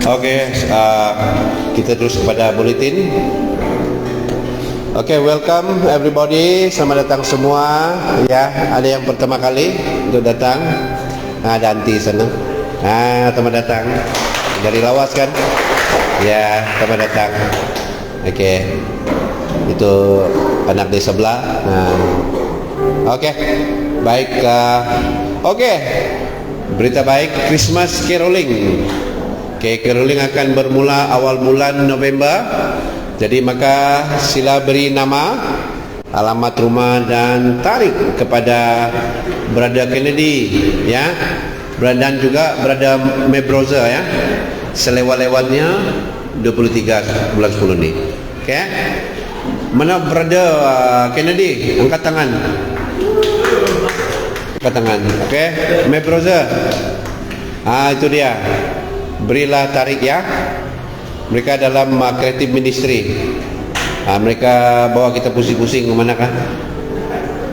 Oke, kita terus kepada bulletin. Oke, welcome everybody. Selamat datang semua. Ya, ada yang pertama kali untuk datang. Ada Anti sana. Selamat datang. Dari Lawas kan? Ya, selamat datang. Oke. Itu anak di sebelah. Oke. Baik. Oke. Berita baik, Christmas caroling. Oke, caroling akan bermula awal bulan November. Jadi maka sila beri nama, alamat rumah dan tarikh kepada Brother Kennedy, ya. Dan juga Brother Mebroza, ya. Selewat-lewatnya 23 bulan 10 ni. Oke. Mana Brother Kennedy? Angkat tangan. Angkat tangan. Oke. Mebroza. Itu dia. Berilah tarik, ya. Mereka dalam creative ministry. Mereka bawa kita pusing-pusing ke mana kan?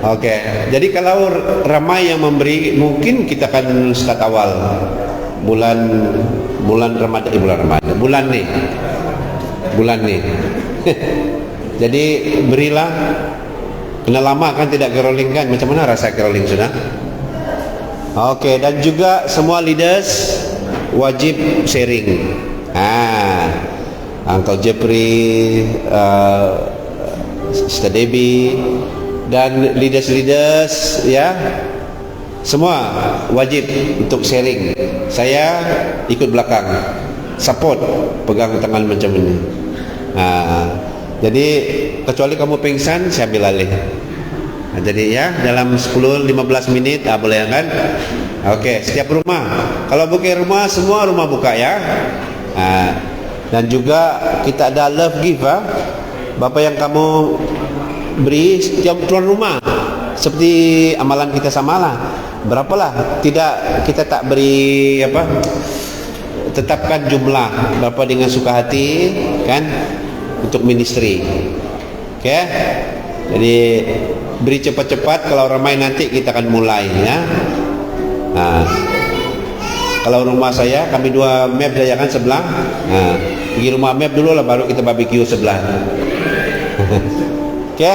Oke. Jadi kalau ramai yang memberi, mungkin kita akan start awal bulan Ramadan, bulan nih. Jadi berilah. Kena lama kan tidak caroling kan? Macam mana rasa caroling sudah? Oke. Dan juga semua leaders wajib sharing. Uncle Jeffrey, Sister Debbie, dan leaders, ya, semua wajib untuk sharing. Saya ikut belakang, support, pegang tangan macam ini. Jadi kecuali kamu pingsan, saya ambil alih. Jadi ya, dalam 10-15 menit boleh kan? Oke, setiap rumah. Kalau buka rumah, semua rumah buka, ya. Dan juga kita ada love gift, Bapak yang kamu beri setiap tuan rumah. Seperti amalan kita samalah. Berapalah? Tidak, kita tak beri tetapkan jumlah berapa dengan suka hati, kan, untuk ministry. Oke. Jadi beri cepat-cepat, kalau ramai nanti kita akan mulai, ya. Kalau rumah saya, kami 2 map saya kan sebelah. Pergi rumah map dulu lah, baru kita barbecue sebelah. Oke,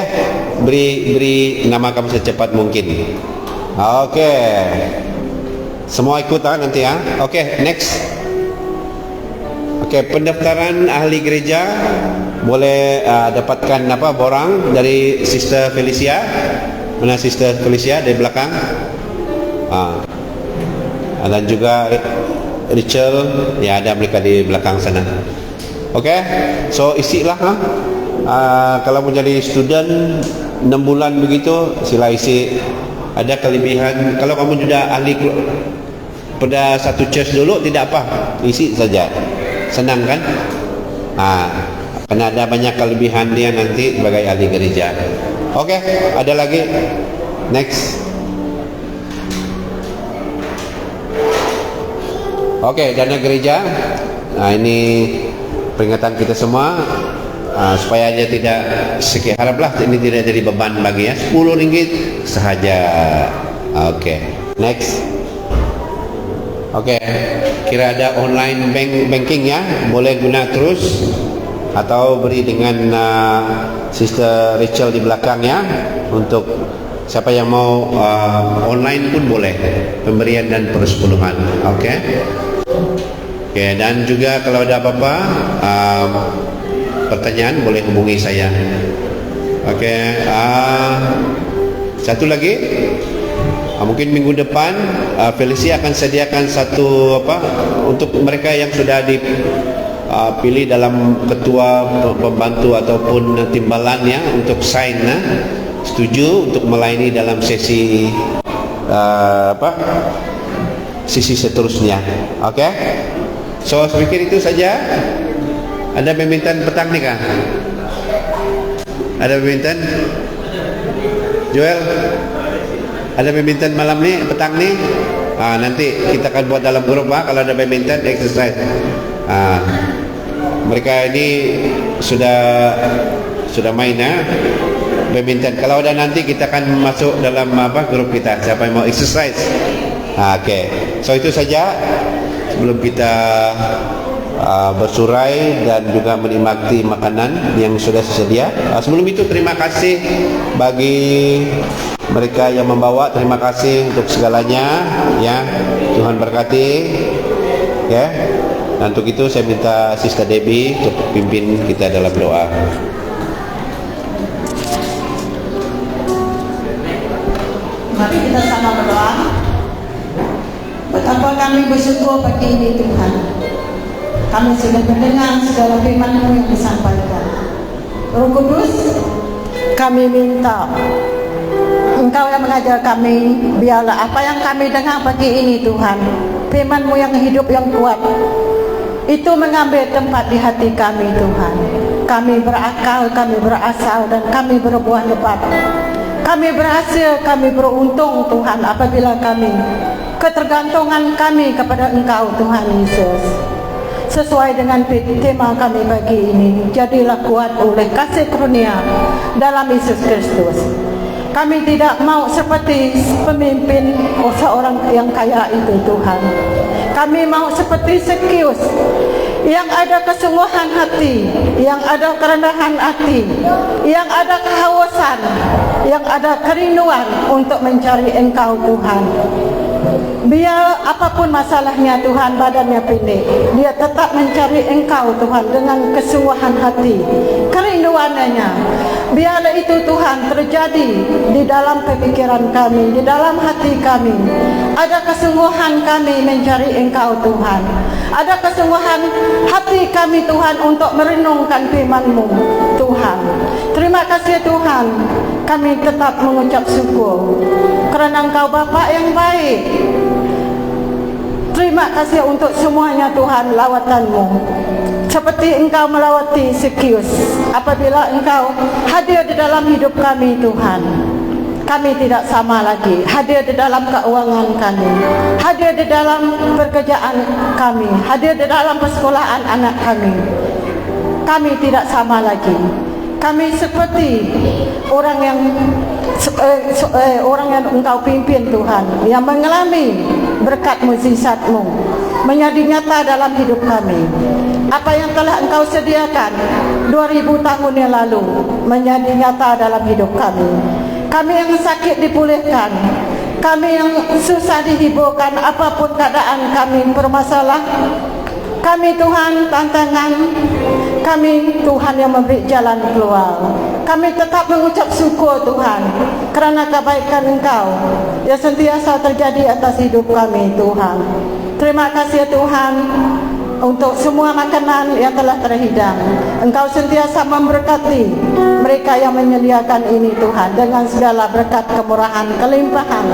beri nama kamu secepat mungkin. Oke, semua ikut nanti, ya. Oke, next. Oke, pendaftaran ahli gereja boleh dapatkan borang dari Sister Felicia. Mana Sister Felicia di belakang? Dan juga Rachel, ya, ada mereka di belakang sana. Oke, so isilah. Kalau menjadi student 6 bulan begitu, sila isi. Ada kelebihan. Kalau kamu sudah ahli pada satu church dulu, tidak apa, isi saja. Senang kan? Karena ada banyak kelebihan dia nanti sebagai ahli gereja. Oke, ada lagi. Next. Oke, dana gereja. Ini peringatan kita semua, supaya aja tidak sikit, haraplah ini tidak jadi beban bagi, ya. 10 ringgit sahaja. Oke, next. Oke, kira ada online banking, ya, boleh guna terus atau beri dengan Sister Rachel di belakang, ya, untuk siapa yang mau online pun boleh, pemberian dan persepuluhan. Oke. Oke, dan juga kalau ada apa-apa pertanyaan boleh hubungi saya. Oke. Satu lagi, mungkin minggu depan Felicia akan sediakan satu untuk mereka yang sudah dipilih dalam ketua, pembantu ataupun timbalannya untuk sign, setuju untuk melayani dalam sesi sisi seterusnya. Oke. So, saya pikir itu saja. Ada badminton petang nih, kah? Ada badminton? Joel? Ada badminton malam nih, petang nih? Nanti kita akan buat dalam grup, kalau ada badminton exercise. Mereka ini sudah main, badminton. Kalau ada nanti kita akan masuk dalam grup kita. Siapa yang mau exercise? Oke, so itu saja sebelum kita bersurai dan juga menikmati makanan yang sudah tersedia. Sebelum itu terima kasih bagi mereka yang membawa, terima kasih untuk segalanya ya. Tuhan berkati ya. Dan untuk itu saya minta Sister Debbie untuk pimpin kita dalam doa. Mari kita sama berdoa. Betapa kami bersyukur pagi ini Tuhan. Kami sudah mendengar segala firman-Mu yang disampaikan. Roh Kudus, kami minta Engkau yang mengajar kami, biarlah apa yang kami dengar pagi ini Tuhan, firman-Mu yang hidup, yang kuat, itu mengambil tempat di hati kami Tuhan. Kami berakal, kami berasal, dan kami berbuah lebat. Kami berhasil, kami beruntung Tuhan apabila kami ketergantungan kami kepada Engkau Tuhan Yesus. Sesuai dengan tema kami pagi ini, jadilah kuat oleh kasih karunia dalam Yesus Kristus. Kami tidak mau seperti pemimpin seorang yang kaya itu Tuhan. Kami mau seperti Zekius yang ada kesungguhan hati, yang ada kerendahan hati, yang ada kehausan, yang ada kerinduan untuk mencari Engkau Tuhan. Biar apapun masalahnya Tuhan, badannya pendek, dia tetap mencari Engkau Tuhan dengan kesungguhan hati, kerinduannya. Biarlah itu Tuhan terjadi di dalam pemikiran kami, di dalam hati kami. Ada kesungguhan kami mencari Engkau Tuhan. Ada kesungguhan hati kami Tuhan untuk merenungkan firman-Mu Tuhan. Terima kasih Tuhan. Kami tetap mengucap syukur kerana Engkau Bapa yang baik. Terima kasih untuk semuanya Tuhan, lawatan-Mu. Seperti Engkau melawati Zekius, apabila Engkau hadir di dalam hidup kami Tuhan, kami tidak sama lagi. Hadir di dalam keuangan kami, hadir di dalam pekerjaan kami, hadir di dalam persekolahan anak kami. Kami tidak sama lagi. Kami seperti orang yang Engkau pimpin Tuhan, yang mengalami berkat mukjizat-Mu menjadi nyata dalam hidup kami. Apa yang telah Engkau sediakan 2000 tahun yang lalu menjadi nyata dalam hidup kami. Kami yang sakit dipulihkan, kami yang susah dihiburkan, apapun keadaan kami bermasalah, kami Tuhan tantangan, kami Tuhan yang memberi jalan keluar. Kami tetap mengucap syukur Tuhan kerana kebaikan Engkau yang sentiasa terjadi atas hidup kami Tuhan. Terima kasih Tuhan untuk semua makanan yang telah terhidang. Engkau sentiasa memberkati mereka yang menyediakan ini Tuhan, dengan segala berkat kemurahan, kelimpahan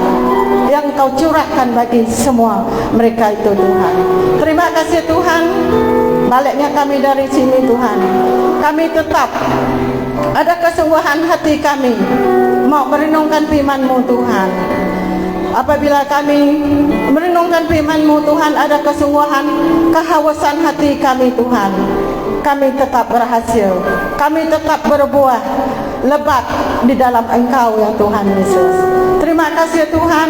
yang Engkau curahkan bagi semua mereka itu Tuhan. Terima kasih Tuhan. Baliknya kami dari sini Tuhan, kami tetap ada kesungguhan hati kami mau merenungkan firman-Mu Tuhan. Apabila kami merenungkan firman-Mu Tuhan, ada kesungguhan, kehausan hati kami Tuhan, kami tetap berhasil, kami tetap berbuah lebat di dalam Engkau ya Tuhan Yesus. Terima kasih Tuhan.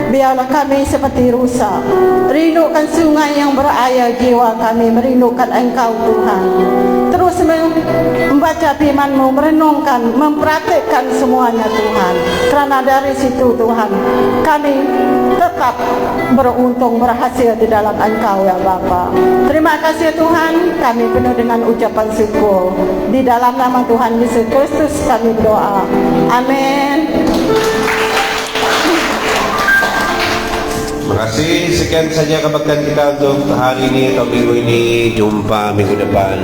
Biarlah kami seperti rusa, rindukan sungai yang berair jiwa kami, merindukan Engkau Tuhan. Terus membaca firman-Mu, merenungkan, mempraktikkan semuanya Tuhan. Kerana dari situ Tuhan, kami tetap beruntung, berhasil di dalam Engkau ya Bapa. Terima kasih Tuhan. Kami penuh dengan ucapan syukur. Di dalam nama Tuhan Yesus Kristus kami berdoa. Amin. Terima kasih. Sekian saja kebaktian kita untuk hari ini atau minggu ini. Jumpa minggu depan.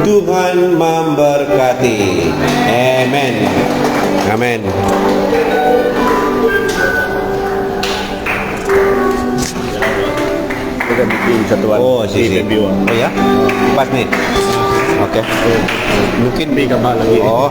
Tuhan memberkati. Amen. Amen. Kita bikin satu Oh, sini. Oh ya? 4 nih. Oke. mungkin bigama lagi. Oh.